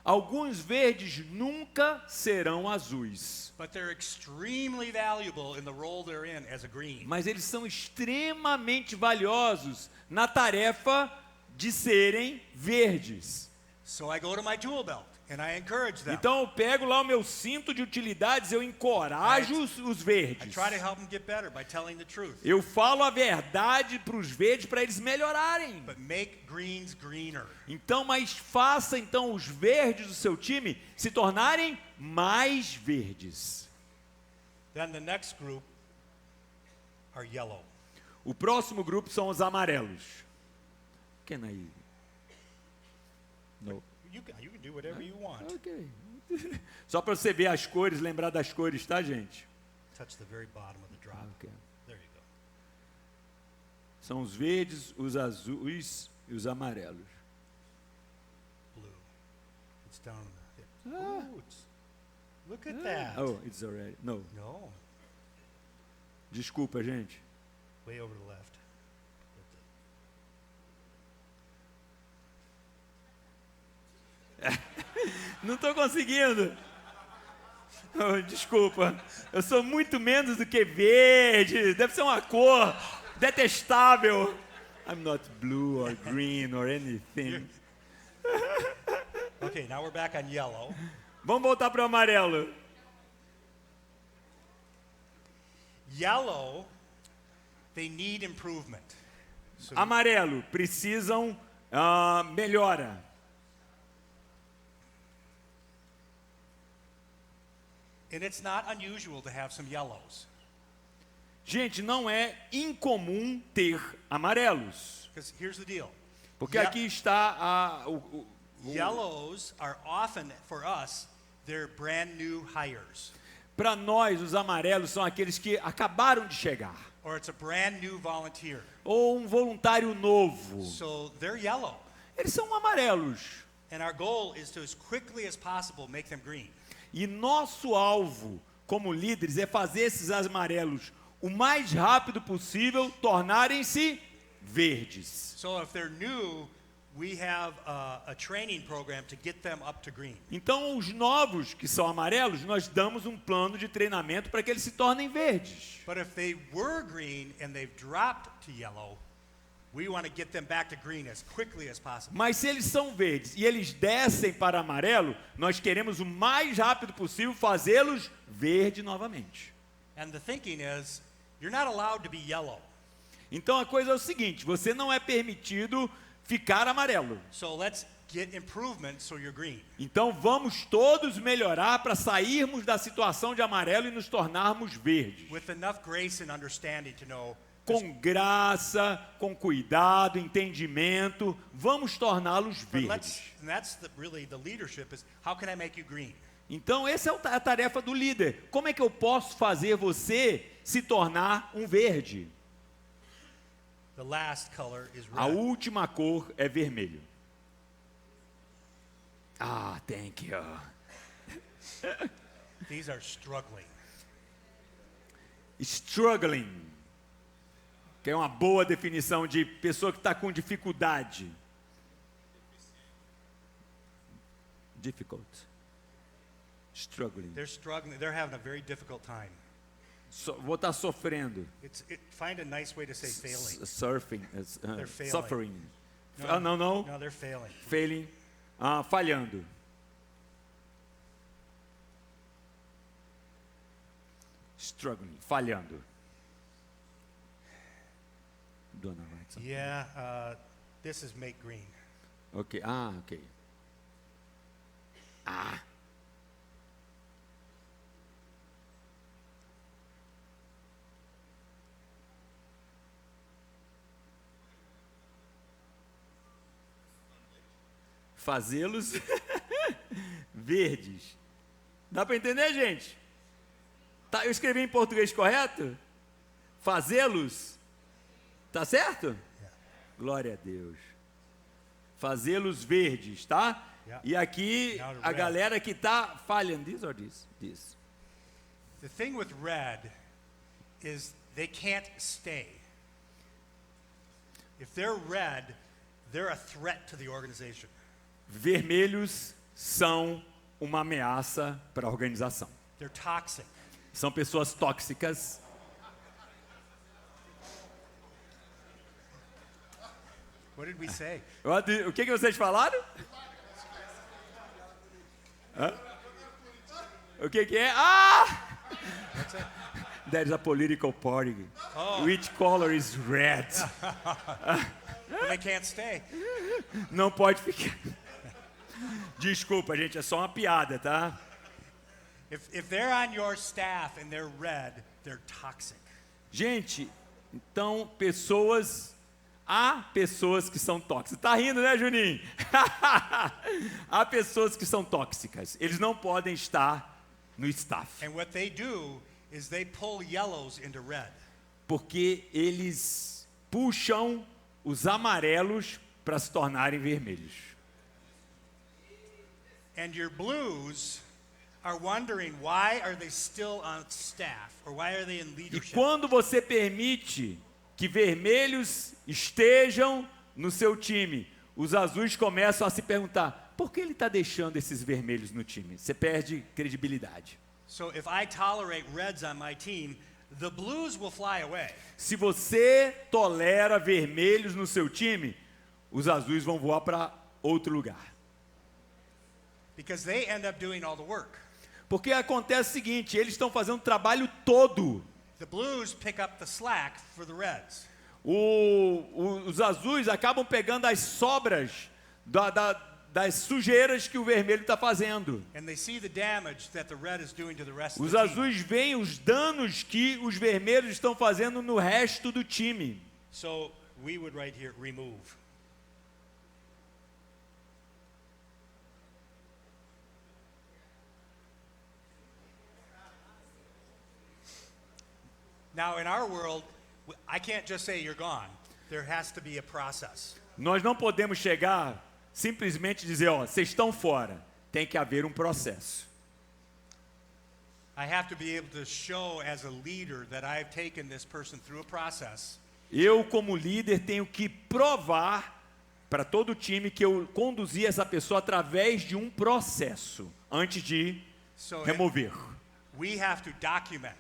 Alguns verdes nunca serão azuis, but they're extremely valuable in the role they're in as a green. mas eles são extremamente valiosos na tarefa de serem verdes. So I go to my tool belt and I encourage them. Então eu pego lá o meu cinto de utilidades, eu encorajo os I verdes. try to help them get better by telling the truth. Eu falo a verdade para os verdes para eles melhorarem. But make greens greener. Então, mas faça então os verdes do seu time se tornarem mais verdes. Then the next group are yellow. O próximo grupo são os amarelos. Can I? No. You can do whatever you want. Ok. Só para você ver as cores, lembrar das cores, tá, gente? Touch the very bottom of the drop. Ok. There you go. São os verdes, os azuis e os amarelos. Blue. It's down in the Ooh, look at that. Oh, it's already. No. No, Desculpa, gente. way over to the left. Não estou conseguindo. Oh, desculpa. Eu sou muito menos do que verde. Deve ser uma cor detestável. I'm not blue or green or anything. Okay, now we're back on yellow. Vamos voltar para o amarelo. Yellow, they need improvement. So Amarelo, precisam melhora. and it's not unusual to have some yellows. Gente, não é incomum ter amarelos. Because here's the deal. Porque Ye- aqui está Yellows are often, for us, they're brand new hires. para nós, os amarelos são aqueles que acabaram de chegar. Or it's a brand new volunteer. Ou um voluntário novo. So they're yellow. Eles são amarelos. And our goal is to, as quickly as possible, make them green. E nosso alvo, como líderes, é fazer esses amarelos o mais rápido possível tornarem-se verdes. So if they're new, we have a training program to get them up to green. Então, os novos que são amarelos, nós damos um plano de treinamento para que eles se tornem verdes. But if they were green and they've dropped to yellow, we want to get them back to green as quickly as possible. Mas se eles são verdes e eles descem para amarelo, nós queremos o mais rápido possível fazê-los verde novamente. And the thinking is, you're not allowed to be yellow. Então a coisa é o seguinte, você não é permitido ficar amarelo. So let's get improvement so you're green. Então vamos todos melhorar para sairmos da situação de amarelo e nos tornarmos verdes. With enough grace and understanding to know, Com graça, com cuidado, entendimento, vamos torná-los but verdes. and that's really the leadership is, how can I make you green? Então, essa é a tarefa do líder. Como é que eu posso fazer você se tornar um verde? The last color is A red. última cor é vermelho. Ah, thank you. These are struggling. Struggling, que é uma boa definição de pessoa que está com dificuldade. Difficult. Struggling. They're struggling. They're having a very difficult time. Vou estar sofrendo. Find a nice way to say failing. Surfing. They're failing. Suffering. No, Não. No, they're failing. Failing. Falhando. Struggling. Falhando. Dona Wright. Yeah, this is make green. Ok. Ok. Fazê-los verdes. Dá para entender, gente? Tá, eu escrevi em português correto? Fazê-los. Tá certo? Glória a Deus. Fazê-los verdes, tá? Yeah. E aqui Now a red. galera que tá falhando. This or this? This. The thing with red is they can't stay. If they're red, they're a threat to the organization. Vermelhos são uma ameaça para a organização. They're toxic. São pessoas tóxicas. What did we say? O que vocês falaram? Hã? O que é? What's that? There is a political party. Oh. Which color is red? Well, they can't stay. Não pode ficar. Desculpa, gente, é só uma piada, tá? If they're on your staff and they're red, they're toxic. Gente, então há pessoas que são tóxicas. Tá rindo, né, Juninho? Há pessoas que são tóxicas. Eles não podem estar no staff. And what they do is they pull yellows into red. Porque eles puxam os amarelos para se tornarem vermelhos. And your blues are wondering why are they still on staff or why are they in E leadership? quando você permite que vermelhos estejam no seu time, os azuis começam a se perguntar: por que ele está deixando esses vermelhos no time? Você perde credibilidade. So if I tolerate reds on my team, the blues will fly away. Se você tolera vermelhos no seu time, os azuis vão voar para outro lugar. Because they end up doing all the work. Porque acontece o seguinte, eles estão fazendo o trabalho todo. The blues pick up the slack for the reds. Os azuis acabam pegando as sobras das sujeiras que o vermelho está fazendo. And they see the damage that the red is doing to the rest of Os the team. azuis veem os danos que os vermelhos estão fazendo no resto do time. So we would write here, remove. Now in our world, I can't just say you're gone. There has to be a process. Nós não podemos chegar simplesmente dizer, ó, vocês estão fora. Tem que haver um processo. I have to be able to show as a leader that I've taken this person through a process. Eu, como líder, tenho que provar para todo o time que eu conduzi essa pessoa através de um processo antes de So remover. we have to document.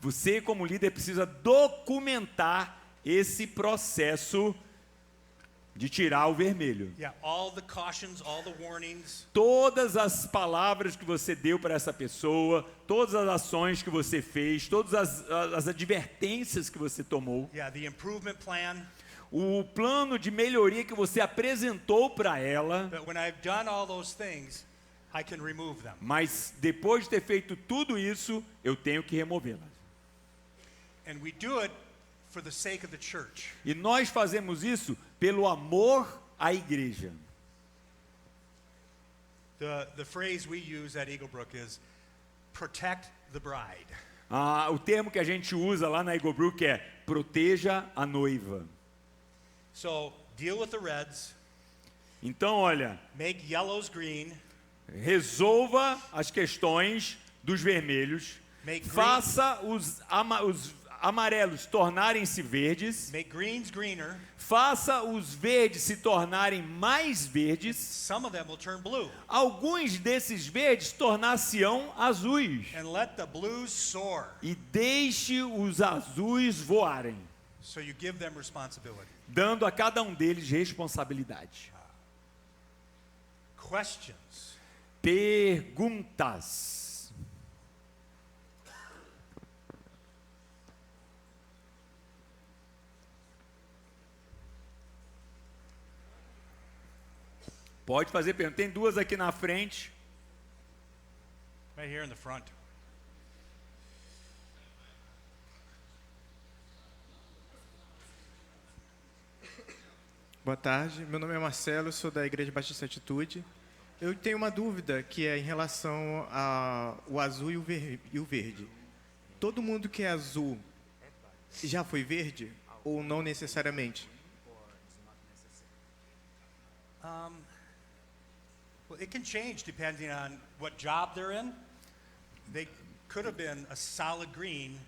Você, como líder, precisa documentar esse processo de tirar o vermelho. Yeah, all the cautions, all the warnings. Todas as palavras que você deu para essa pessoa, todas as ações que você fez, todas as advertências que você tomou, Yeah, the improvement plan. o plano de melhoria que você apresentou para ela, But when I've done all those things, I can remove them. mas depois de ter feito tudo isso, eu tenho que removê-la. And we do it for the sake of the church. E nós fazemos isso pelo amor à igreja. The phrase we use at Eagle Brook is protect the bride. O termo que a gente usa lá na Eagle Brook é proteja a noiva. So deal with the reds, Então, olha, make yellows green, resolva as questões dos vermelhos, Make faça os amarelos tornarem-se verdes, make greens greener. faça os verdes se tornarem mais verdes, Some of them will turn blue. alguns desses verdes tornar-se-ão azuis, And let the blues soar. e deixe os azuis voarem, So you give them responsibility. dando a cada um deles responsabilidade. Questions. Perguntas. Pode fazer pergunta. Tem duas aqui na frente. Right here in the front. Boa tarde, meu nome é Marcelo, sou da Igreja Batista Atitude. Eu tenho uma dúvida que é em relação ao azul e o verde. Todo mundo que é azul já foi verde ou não necessariamente? Well, it can change depending on what job they're in. They could have been a solid green,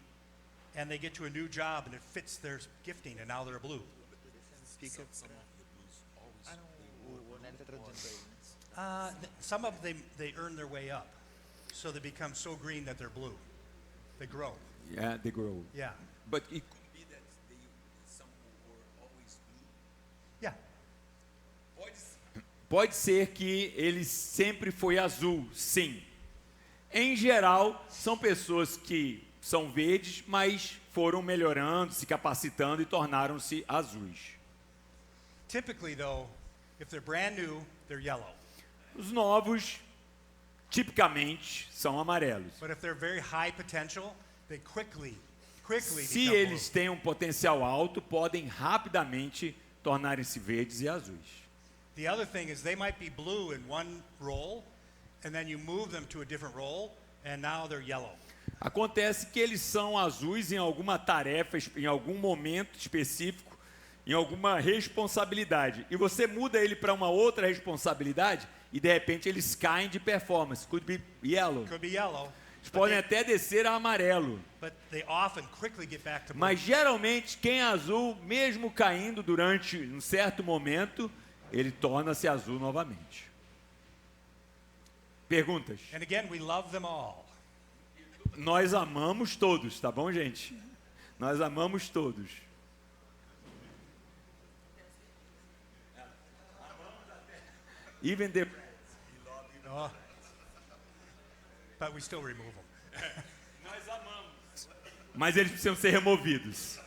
and they get to a new job, and it fits their gifting, and now they're a blue. Some of them, they earn their way up, so they become so green that they're blue. They grow. Yeah, they grow. Yeah, But it, yeah. pode ser que ele sempre foi azul, sim. Em geral, são pessoas que são verdes, mas foram melhorando, se capacitando e tornaram-se azuis. Typically, though, if they're brand new, they're yellow. Os novos, tipicamente, são amarelos. But if they're very high potential, they quickly Se become eles blue. têm um potencial alto, podem rapidamente tornarem-se verdes e azuis. The other thing is they might be blue in one role, and then you move them to a different role, and now they're yellow. Acontece que eles são azuis em alguma tarefa, em algum momento específico, em alguma responsabilidade. E você muda ele para uma outra responsabilidade e de repente eles caem de performance. Could be yellow. Could be yellow, Eles podem até descer a amarelo. but they often quickly get back to blue. Mas geralmente quem é azul, mesmo caindo durante um certo momento, ele torna-se azul novamente. Perguntas? And again, we love them all. Nós amamos todos, tá bom, gente? Nós amamos todos. Even the... Oh. But we still remove them. Nós amamos. Mas eles precisam ser removidos.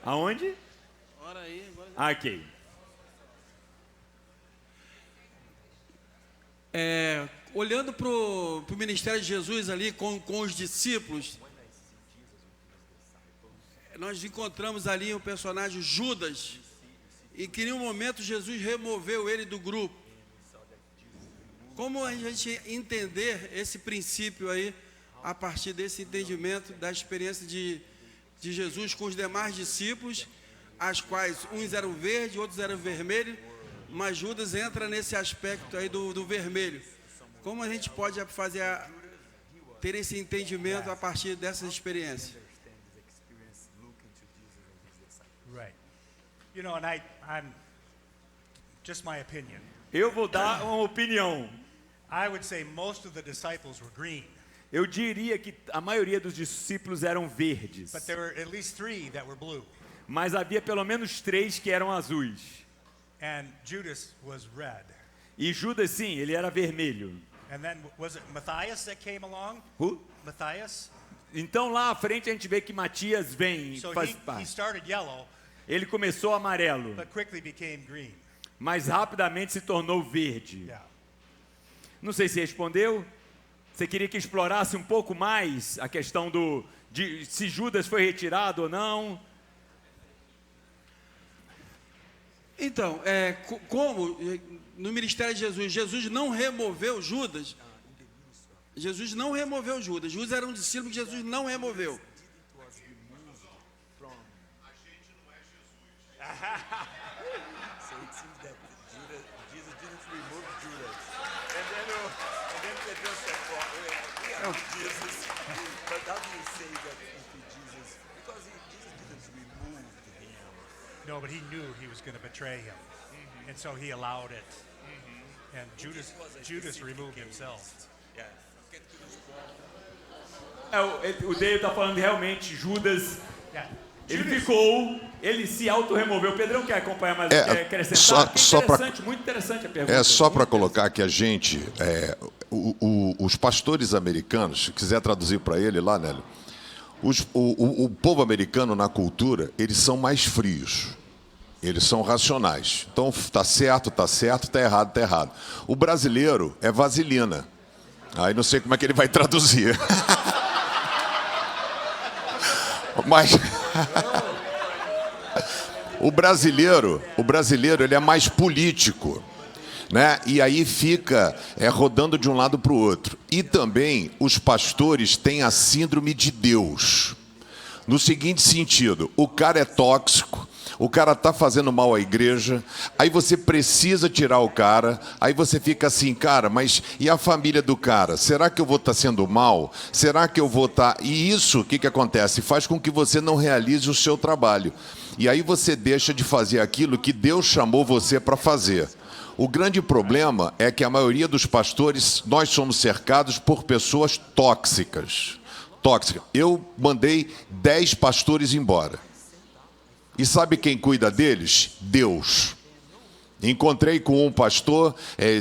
Aonde? Ora aí, agora. Ok. Olhando para o ministério de Jesus ali com os discípulos, nós encontramos ali o personagem Judas, e que em um momento Jesus removeu ele do grupo. Como a gente entender esse princípio aí, a partir desse entendimento da experiência de Jesus com os demais discípulos, as quais uns eram verdes, outros eram vermelhos, mas Judas entra nesse aspecto aí do vermelho. Como a gente pode ter esse entendimento a partir dessa experiência? Right. You know, and I'm just my opinion. Eu vou dar uma opinião. I would say most of the disciples were green, Eu diria que a maioria dos discípulos eram verdes. but there were at least 3 that were blue, Mas havia pelo menos 3 que eram azuis. and Judas was red. E Judas, sim, ele era vermelho. And then was it Matthias that came along? Who? Matthias? Então lá à frente a gente vê que Matias vem e So faz he parte. started yellow, Ele começou amarelo, but quickly became green. mas rapidamente se tornou verde. Yeah. Não sei se respondeu. Você queria que explorasse um pouco mais a questão de se Judas foi retirado ou não? Então, como no ministério de Jesus, Jesus não removeu Judas. Jesus não removeu Judas. Judas era um discípulo que Jesus não removeu. So it seems that Jesus didn't remove Judas. And then Pedro said, well, we are Jesus. But how do you say that if Jesus, because Jesus didn't remove him. No, but he knew he was going to betray him. And so he allowed it. And Judas removed himself. Yeah. O Dale está falando realmente, Judas, Yeah. ele se auto-removeu. Pedrão quer acompanhar mais, quer acrescentar? Muito interessante a pergunta. É só para colocar que a gente, os pastores americanos, se quiser traduzir para ele lá, Nélio, o povo americano na cultura, eles são mais frios. Eles são racionais. Então, tá certo, tá errado, tá errado. O brasileiro é vaselina. Aí não sei como é que ele vai traduzir. Mas o brasileiro ele é mais político, né? E aí fica rodando de um lado para o outro. E também os pastores têm a síndrome de Deus. No seguinte sentido, o cara é tóxico, o cara tá fazendo mal à igreja, aí você precisa tirar o cara, aí você fica assim, cara, mas e a família do cara? Será que eu vou estar sendo mal? Será que eu vou estar... E isso, o que acontece? Faz com que você não realize o seu trabalho. E aí você deixa de fazer aquilo que Deus chamou você para fazer. O grande problema é que a maioria dos pastores, nós somos cercados por pessoas tóxicas. Eu mandei 10 pastores embora. E sabe quem cuida deles? Deus. Encontrei com um pastor,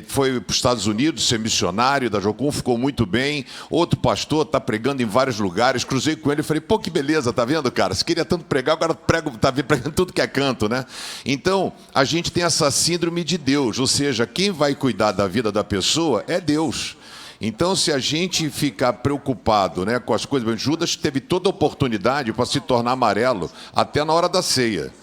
foi para os Estados Unidos ser missionário da Jocum, ficou muito bem. Outro pastor está pregando em vários lugares, cruzei com ele e falei, pô, que beleza, tá vendo, cara? Você queria tanto pregar, agora tá pregando tudo que é canto, né? Então, a gente tem essa síndrome de Deus, ou seja, quem vai cuidar da vida da pessoa é Deus. Então, se a gente ficar preocupado, né, com as coisas... Judas teve toda a oportunidade para se tornar amarelo, até na hora da ceia.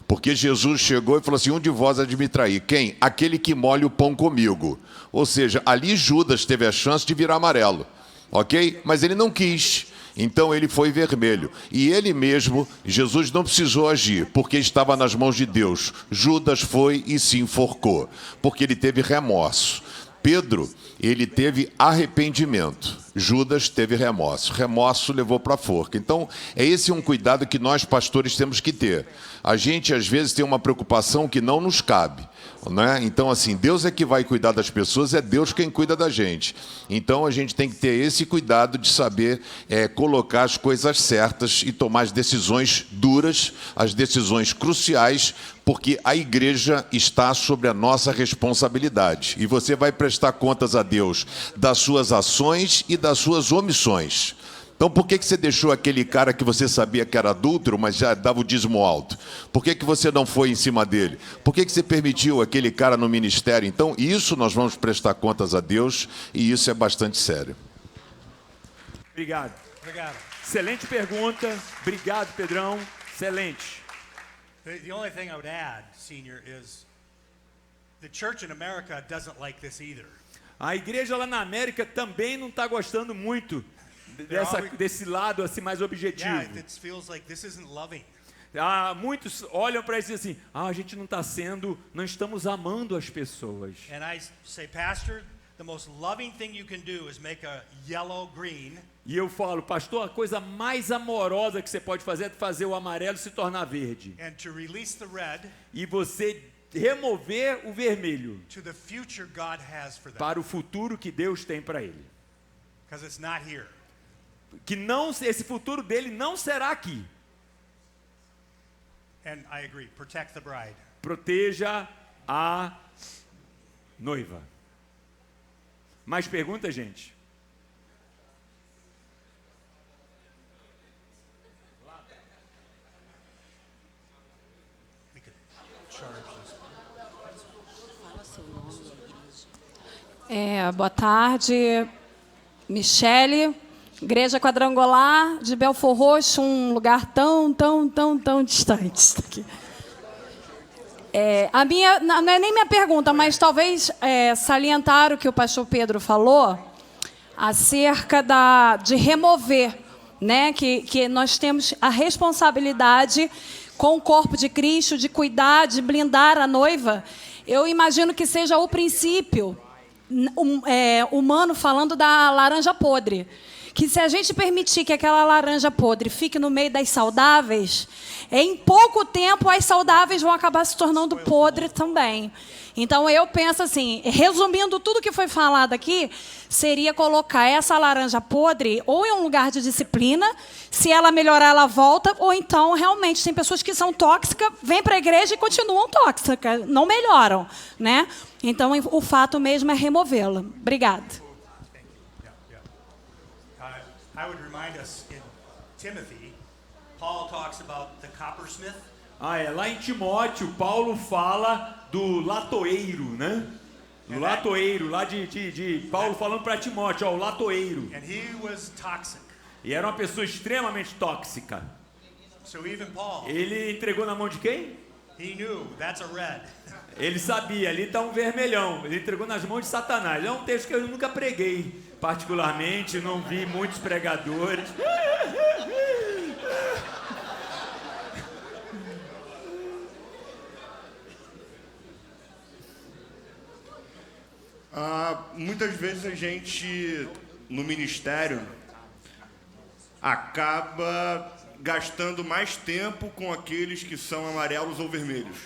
Porque Jesus chegou e falou assim, um de vós há de me trair. Quem? Aquele que molha o pão comigo. Ou seja, ali Judas teve a chance de virar amarelo. Ok? Mas ele não quis. Então ele foi vermelho. E ele mesmo, Jesus não precisou agir, porque estava nas mãos de Deus. Judas foi e se enforcou, porque ele teve remorso. Pedro, ele teve arrependimento. Judas teve remorso. Remorso levou para a forca. Então, esse um cuidado que nós, pastores, temos que ter. A gente, às vezes, tem uma preocupação que não nos cabe, né? Então, assim, Deus é que vai cuidar das pessoas, é Deus quem cuida da gente. Então, a gente tem que ter esse cuidado de saber colocar as coisas certas e tomar as decisões duras, as decisões cruciais, porque a igreja está sobre a nossa responsabilidade. E você vai prestar contas a Deus das suas ações e das suas omissões. Então, por que você deixou aquele cara que você sabia que era adúltero, mas já dava o dízimo alto? Por que você não foi em cima dele? Por que você permitiu aquele cara no ministério? Então, isso nós vamos prestar contas a Deus e isso é bastante sério. Obrigado. Excelente pergunta. Obrigado, Pedrão. Excelente. The only thing I would add, Senior, is the church in America doesn't like this either. A igreja lá na América também não está gostando muito desse lado assim mais objetivo. Yeah, it feels like this isn't loving. Muitos olham para isso e dizem assim, a gente não estamos amando as pessoas. And I say, Pastor, the most loving thing you can do is make a yellow green. E eu falo, pastor, a coisa mais amorosa que você pode fazer é fazer o amarelo se tornar verde. And to release the red. E você remover o vermelho to the future God has for them. Para o futuro que Deus tem para ele. Because it's not here. Que esse futuro dele não será aqui. And I agree. Protect the bride. Proteja a noiva. Mais perguntas, gente? Boa tarde, Michele, Igreja Quadrangular de Belfor Roxo, um lugar tão distante daqui. A minha, não é nem minha pergunta, mas talvez salientar o que o pastor Pedro falou acerca de remover, né? Que nós temos a responsabilidade com o corpo de Cristo de cuidar, de blindar a noiva. Eu imagino que seja o princípio humano falando da laranja podre. Que se a gente permitir que aquela laranja podre fique no meio das saudáveis, em pouco tempo as saudáveis vão acabar se tornando podres também. Então eu penso assim, resumindo tudo que foi falado aqui, seria colocar essa laranja podre ou em um lugar de disciplina, se ela melhorar ela volta, ou então realmente tem pessoas que são tóxicas, vêm para a igreja e continuam tóxicas, não melhoram, né? Então o fato mesmo é removê-la. Obrigada. I would remind us in Timothy, Paul talks about the coppersmith. Lá em Timóteo, Paulo fala do latoeiro, né? Do latoeiro, lá de Paulo falando para Timóteo, o latoeiro. And he was toxic. E era uma pessoa extremamente tóxica. So even Paul, Ele entregou na mão de quem? he knew that's a red. Ele sabia, ali está um vermelhão. Ele entregou nas mãos de Satanás. É um texto que eu nunca preguei, particularmente, não vi muitos pregadores. Muitas vezes a gente, no ministério, acaba gastando mais tempo com aqueles que são amarelos ou vermelhos.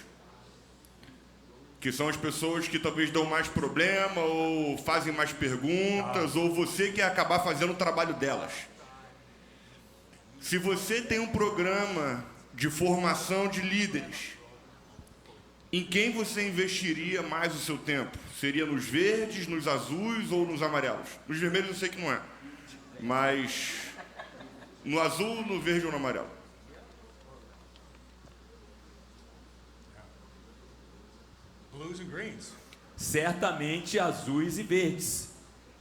Que são as pessoas que talvez dão mais problema, ou fazem mais perguntas, ou você quer acabar fazendo o trabalho delas. Se você tem um programa de formação de líderes, em quem você investiria mais o seu tempo? Seria nos verdes, nos azuis ou nos amarelos? Nos vermelhos eu sei que não é, mas no azul, no verde ou no amarelo? Blues and greens. Certamente azuis e verdes.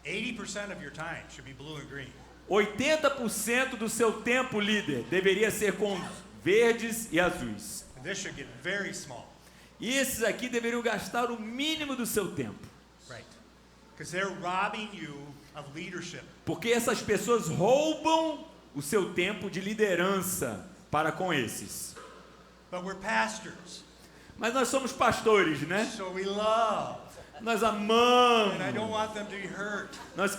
80% of your time should be blue and green. 80% do seu tempo, líder, deveria ser com verdes e azuis. And this should get very small. E esses aqui deveriam gastar o mínimo do seu tempo. Right. Because they're robbing you of leadership. Porque essas pessoas roubam o seu tempo de liderança para com esses. But we're pastors. Mas nós somos pastores, né? So we love. Nós amamos. And I don't want them to be hurt. Nós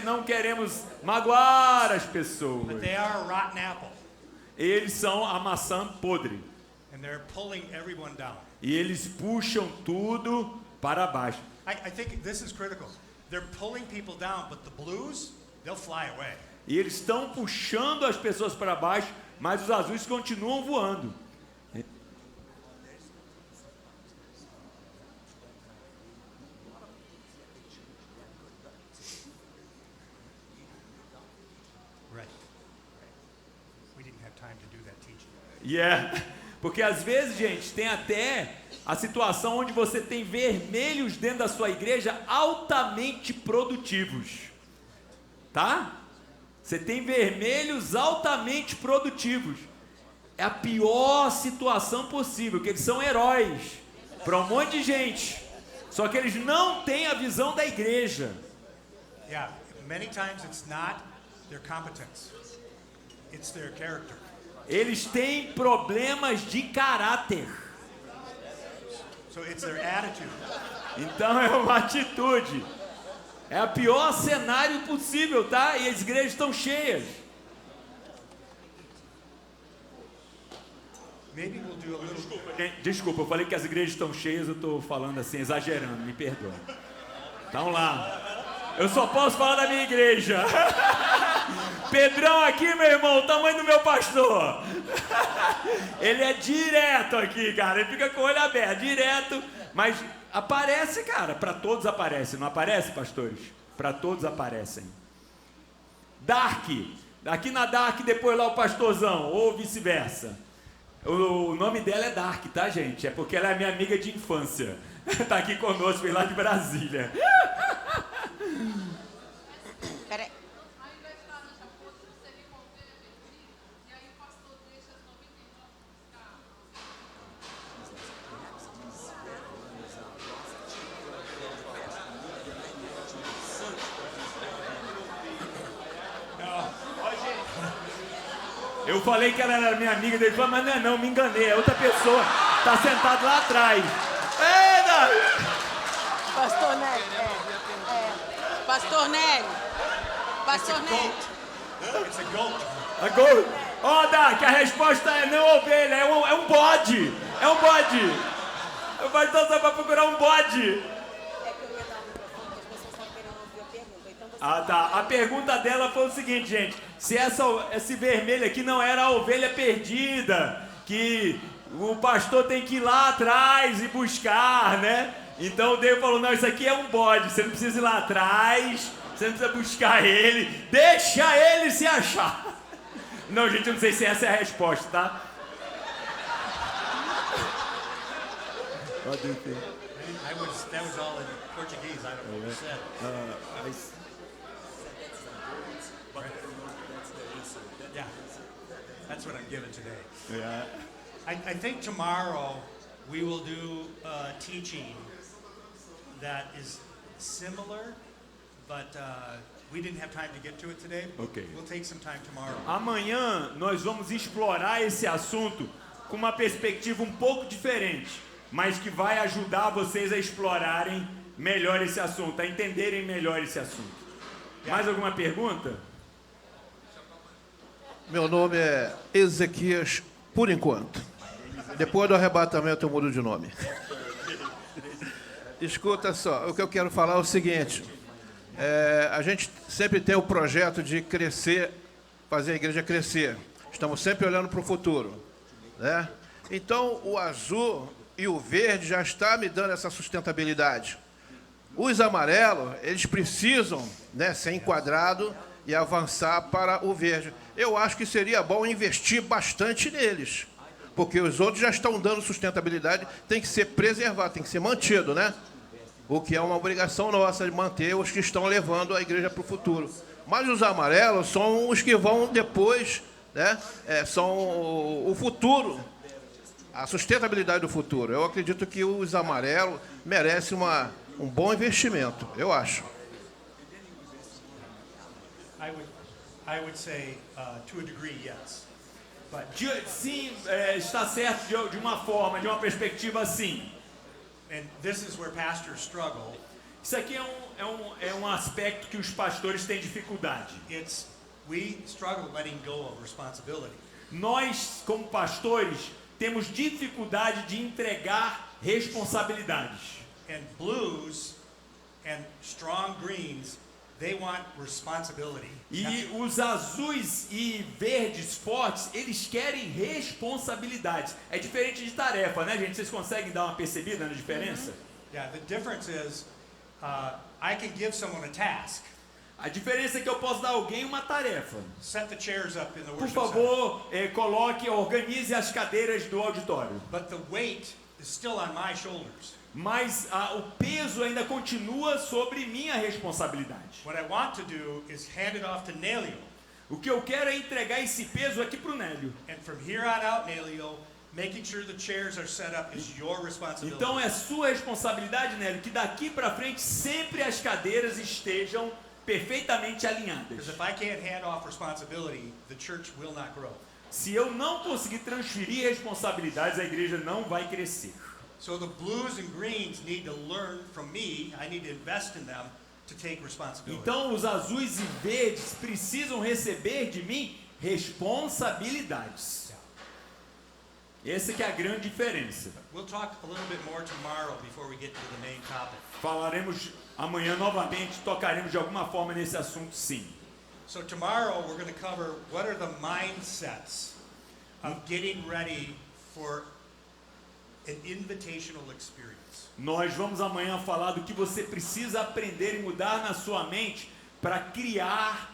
não queremos magoar as pessoas. But they are a rotten apple. Eles são a maçã podre. And they're pulling everyone down. E eles puxam tudo para baixo. I think this is critical. They're pulling people down, but the blues, they'll fly away. E eles estão puxando as pessoas para baixo, mas os azuis continuam voando. Right. We didn't have time to do that teaching. Yeah. Porque às vezes, gente, tem até a situação onde você tem vermelhos dentro da sua igreja altamente produtivos. Tá? Você tem vermelhos altamente produtivos. É a pior situação possível, porque eles são heróis para um monte de gente. Só que eles não têm a visão da igreja. Yeah, many times it's not their competence. It's their character. Eles têm problemas de caráter. So it's their attitude. Então é uma atitude. É o pior cenário possível, tá? E as igrejas estão cheias. Maybe we'll do a little. Desculpa, eu falei que as igrejas estão cheias, eu estou falando assim, exagerando, me perdoa. Então lá. Eu só posso falar da minha igreja. Pedrão aqui, meu irmão, o tamanho do meu pastor. Ele é direto aqui, cara. Ele fica com o olho aberto, direto. Mas aparece, cara. Para todos aparece. Não aparece, pastores? Para todos aparecem. Dark. Aqui na Dark, depois lá o pastorzão. Ou vice-versa. O nome dela é Dark, tá, gente? É porque ela é minha amiga de infância. Tá aqui conosco, veio lá de Brasília. Peraí. Eu falei que ela era minha amiga, dele falou, mas não é não, me enganei, é outra pessoa. Tá sentado lá atrás. Eita! Pastor Nélio. Pastor Nélio. Pastor Nélio. It's a goat. Agora, ó, Dark, a resposta é não ovelha, é um bode. É um bode. O pastor só vai procurar um bode. Ah, tá. A pergunta dela foi o seguinte, gente. Se esse vermelho aqui não era a ovelha perdida, que o pastor tem que ir lá atrás e buscar, né? Então o Deus falou, não, isso aqui é um bode, você não precisa ir lá atrás, você não precisa buscar ele, deixa ele se achar. Não, gente, eu não sei se essa é a resposta, tá? That was all in Portuguese. I don't know what you said. Yeah, that's what I'm giving today. Yeah. I think tomorrow we will do teaching that is similar, but we didn't have time to get to it today. Okay. We'll take some time tomorrow. Amanhã nós vamos explorar esse assunto com uma perspectiva um pouco diferente, mas que vai ajudar vocês a explorarem melhor esse assunto, a entenderem melhor esse assunto. Mais alguma pergunta? Meu nome é Ezequias, por enquanto. Depois do arrebatamento eu mudo de nome. Escuta só, o que eu quero falar é o seguinte. A gente sempre tem o projeto de crescer, fazer a igreja crescer. Estamos sempre olhando para o futuro, né? Então, o azul e o verde já está me dando essa sustentabilidade. Os amarelos, eles precisam, né, ser enquadrados e avançar para o verde. Eu acho que seria bom investir bastante neles, porque os outros já estão dando sustentabilidade, tem que ser preservado, tem que ser mantido, né? O que é uma obrigação nossa de manter os que estão levando a igreja para o futuro. Mas os amarelos são os que vão depois, né? São o futuro, a sustentabilidade do futuro. Eu acredito que os amarelos merecem um bom investimento, eu acho. I would say, to a degree, yes. But Sim, está certo de uma forma, de uma perspectiva, sim. and this is where pastors struggle. Isso aqui é um aspecto que os pastores têm dificuldade. We struggle letting go of responsibility. Nós, como pastores, temos dificuldade de entregar responsabilidades. And blues and strong greens, they want responsibility. E os azuis e verdes fortes, eles querem responsabilidades. É diferente de tarefa, né, gente? Vocês conseguem dar uma percebida na diferença? Yeah, the difference is I can give someone a task. A diferença é que eu posso dar a alguém uma tarefa. Set the chairs up in the Por worship favor, organize as cadeiras do auditório. center. But the weight is still on my shoulders. Mas o peso ainda continua sobre minha responsabilidade. What I want to do is hand it off to Nelio. O que eu quero é entregar esse peso aqui para o Nélio. And from here on out, Nelio, making sure the chairs are set up is your responsibility. Então é sua responsabilidade, Nélio, que daqui para frente sempre as cadeiras estejam perfeitamente alinhadas. Because if I can't hand off responsibility, the church will not grow. Se eu não conseguir transferir responsabilidades, a igreja não vai crescer. So the blues and greens need to learn from me. I need to invest in them to take responsibility. Então os azuis e verdes precisam receber de mim responsabilidades. Essa que é a grande diferença. We'll talk a little bit more tomorrow before we get to the main topic. Falaremos amanhã novamente, tocaremos de alguma forma nesse assunto, sim. So tomorrow we're going to cover what are the mindsets of getting ready for an invitational experience. Nós vamos amanhã falar do que você precisa aprender e mudar na sua mente para criar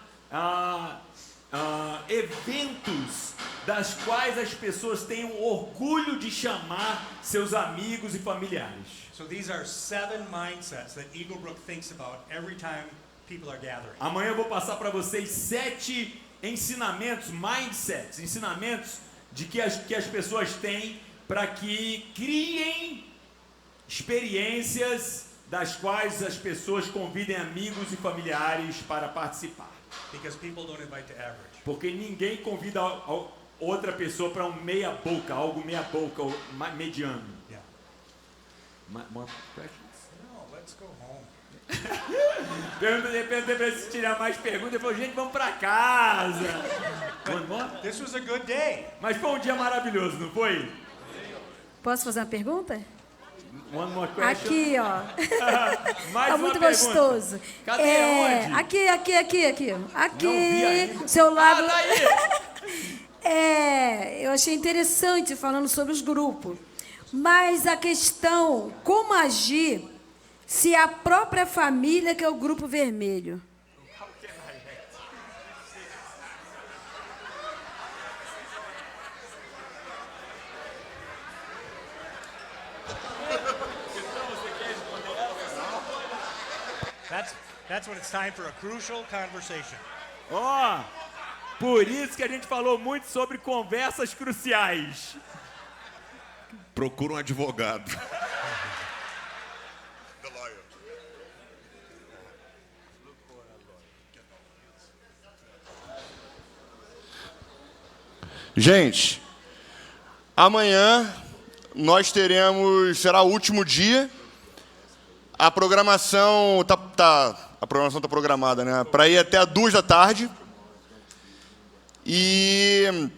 eventos das quais as pessoas tenham orgulho de chamar seus amigos e familiares. So these are 7 mindsets that Eagle Brook thinks about every time people are gathering. Amanhã eu vou passar para vocês 7 ensinamentos, mindsets, ensinamentos de que as pessoas têm para que criem experiências das quais as pessoas convidem amigos e familiares para participar. Because people don't invite the average. Porque ninguém convida outra pessoa para um meia boca, algo meia boca, ou mediano. Yeah. More questions? No, let's go home. Pergunta de repente para se tirar mais perguntas. Ele falou, gente, vamos para casa. One more? This was a good day. Mas foi um dia maravilhoso, não foi? Posso fazer uma pergunta? One more question. Aqui, ó. Mais É uma muito pergunta. gostoso. Cadê? Onde? Aqui. Aqui, Não vi ainda. seu lado. daí. Eu achei interessante falando sobre os grupos. Mas a questão, como agir se a própria família que é o grupo vermelho? That's when it's time for a crucial conversation. Ó, por isso que a gente falou muito sobre conversas cruciais. Procura um advogado. Gente, amanhã nós será o último dia. A programação tá programada, né? Para ir até 2 da tarde. E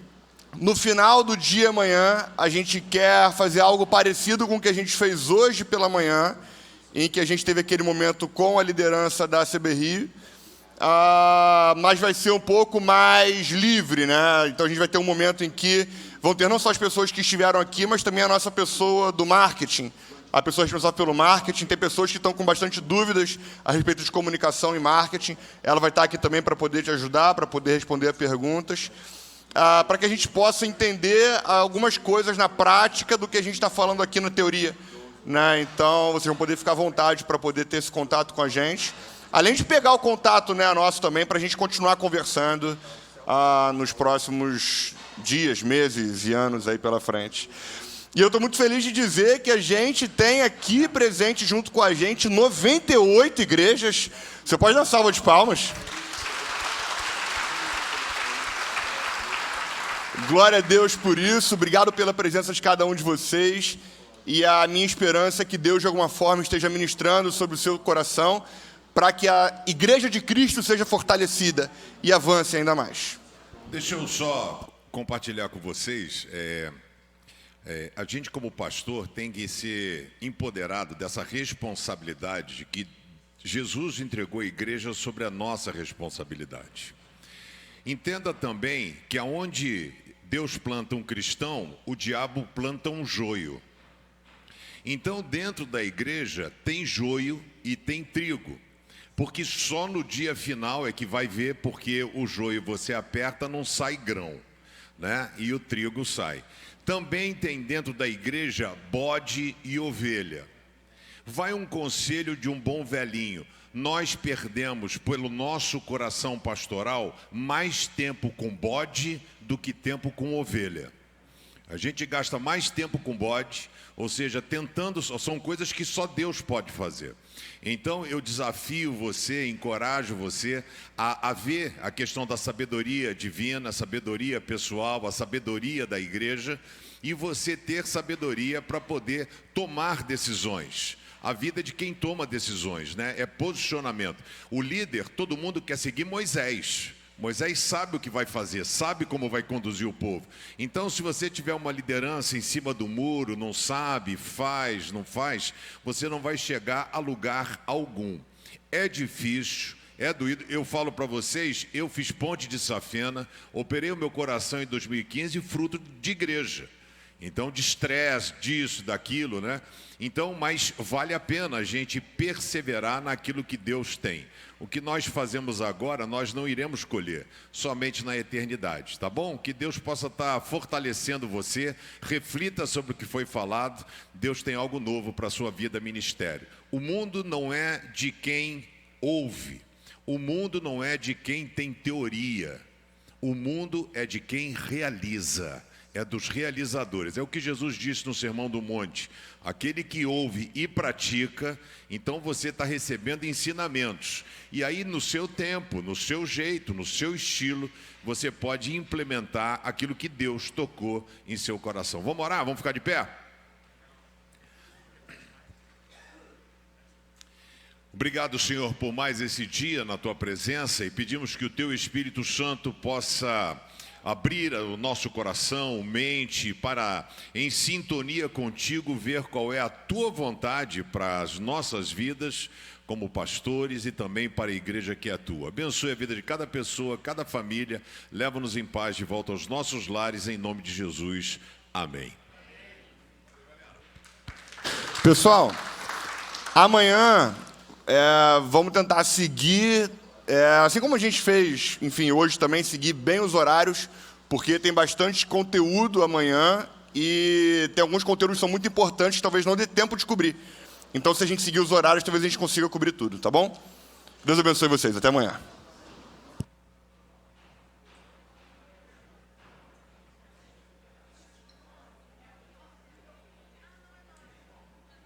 no final do dia amanhã, a gente quer fazer algo parecido com o que a gente fez hoje pela manhã, em que a gente teve aquele momento com a liderança da CBRI, mas vai ser um pouco mais livre, né? Então a gente vai ter um momento em que vão ter não só as pessoas que estiveram aqui, mas também a nossa pessoa do marketing, a pessoa responsável pelo marketing. Tem pessoas que estão com bastante dúvidas a respeito de comunicação e marketing. Ela vai estar aqui também para poder te ajudar, para poder responder a perguntas, para que a gente possa entender algumas coisas na prática do que a gente está falando aqui na teoria, né? Então, vocês vão poder ficar à vontade para poder ter esse contato com a gente. Além de pegar o contato, né, nosso também, para a gente continuar conversando nos próximos dias, meses e anos aí pela frente. E eu estou muito feliz de dizer que a gente tem aqui presente junto com a gente 98 igrejas. Você pode dar uma salva de palmas? Glória a Deus por isso. Obrigado pela presença de cada um de vocês. E a minha esperança é que Deus, de alguma forma, esteja ministrando sobre o seu coração para que a Igreja de Cristo seja fortalecida e avance ainda mais. Deixa eu só compartilhar com vocês. A gente, como pastor, tem que ser empoderado dessa responsabilidade de que Jesus entregou a igreja sobre a nossa responsabilidade. Entenda também que aonde Deus planta um cristão, o diabo planta um joio. Então, dentro da igreja, tem joio e tem trigo. Porque só no dia final é que vai ver, porque o joio você aperta, não sai grão, né? E o trigo sai. Também tem dentro da igreja bode e ovelha. Vai um conselho de um bom velhinho. Nós perdemos, pelo nosso coração pastoral, mais tempo com bode do que tempo com ovelha. A gente gasta mais tempo com bode, ou seja, tentando, são coisas que só Deus pode fazer. Então eu desafio você, encorajo você a ver a questão da sabedoria divina, a sabedoria pessoal, a sabedoria da igreja, e você ter sabedoria para poder tomar decisões. A vida de quem toma decisões, né? É posicionamento. O líder, todo mundo quer seguir Moisés. Moisés sabe o que vai fazer, sabe como vai conduzir o povo. Então, se você tiver uma liderança em cima do muro, não sabe, faz, não faz, você não vai chegar a lugar algum. É difícil, é doído. Eu falo para vocês, eu fiz ponte de Safena, operei o meu coração em 2015, fruto de igreja. Então, de estresse, disso, daquilo, né? Então, mas vale a pena a gente perseverar naquilo que Deus tem. O que nós fazemos agora, nós não iremos colher, somente na eternidade, tá bom? Que Deus possa estar fortalecendo você, reflita sobre o que foi falado. Deus tem algo novo para a sua vida, ministério. O mundo não é de quem ouve, o mundo não é de quem tem teoria, o mundo é de quem realiza. é dos realizadores. É o que Jesus disse no Sermão do Monte. Aquele que ouve e pratica, então você está recebendo ensinamentos. E aí, no seu tempo, no seu jeito, no seu estilo, você pode implementar aquilo que Deus tocou em seu coração. Vamos orar? Vamos ficar de pé? Obrigado, Senhor, por mais esse dia na Tua presença, e pedimos que o Teu Espírito Santo possa abrir o nosso coração, mente, para, em sintonia contigo, ver qual é a Tua vontade para as nossas vidas, como pastores, e também para a igreja que é Tua. Abençoe a vida de cada pessoa, cada família, leva-nos em paz de volta aos nossos lares, em nome de Jesus. Amém. Pessoal, amanhã vamos tentar seguir, assim como a gente fez, enfim, hoje também, seguir bem os horários, porque tem bastante conteúdo amanhã e tem alguns conteúdos que são muito importantes, talvez não dê tempo de cobrir. Então, se a gente seguir os horários, talvez a gente consiga cobrir tudo, tá bom? Deus abençoe vocês. Até amanhã.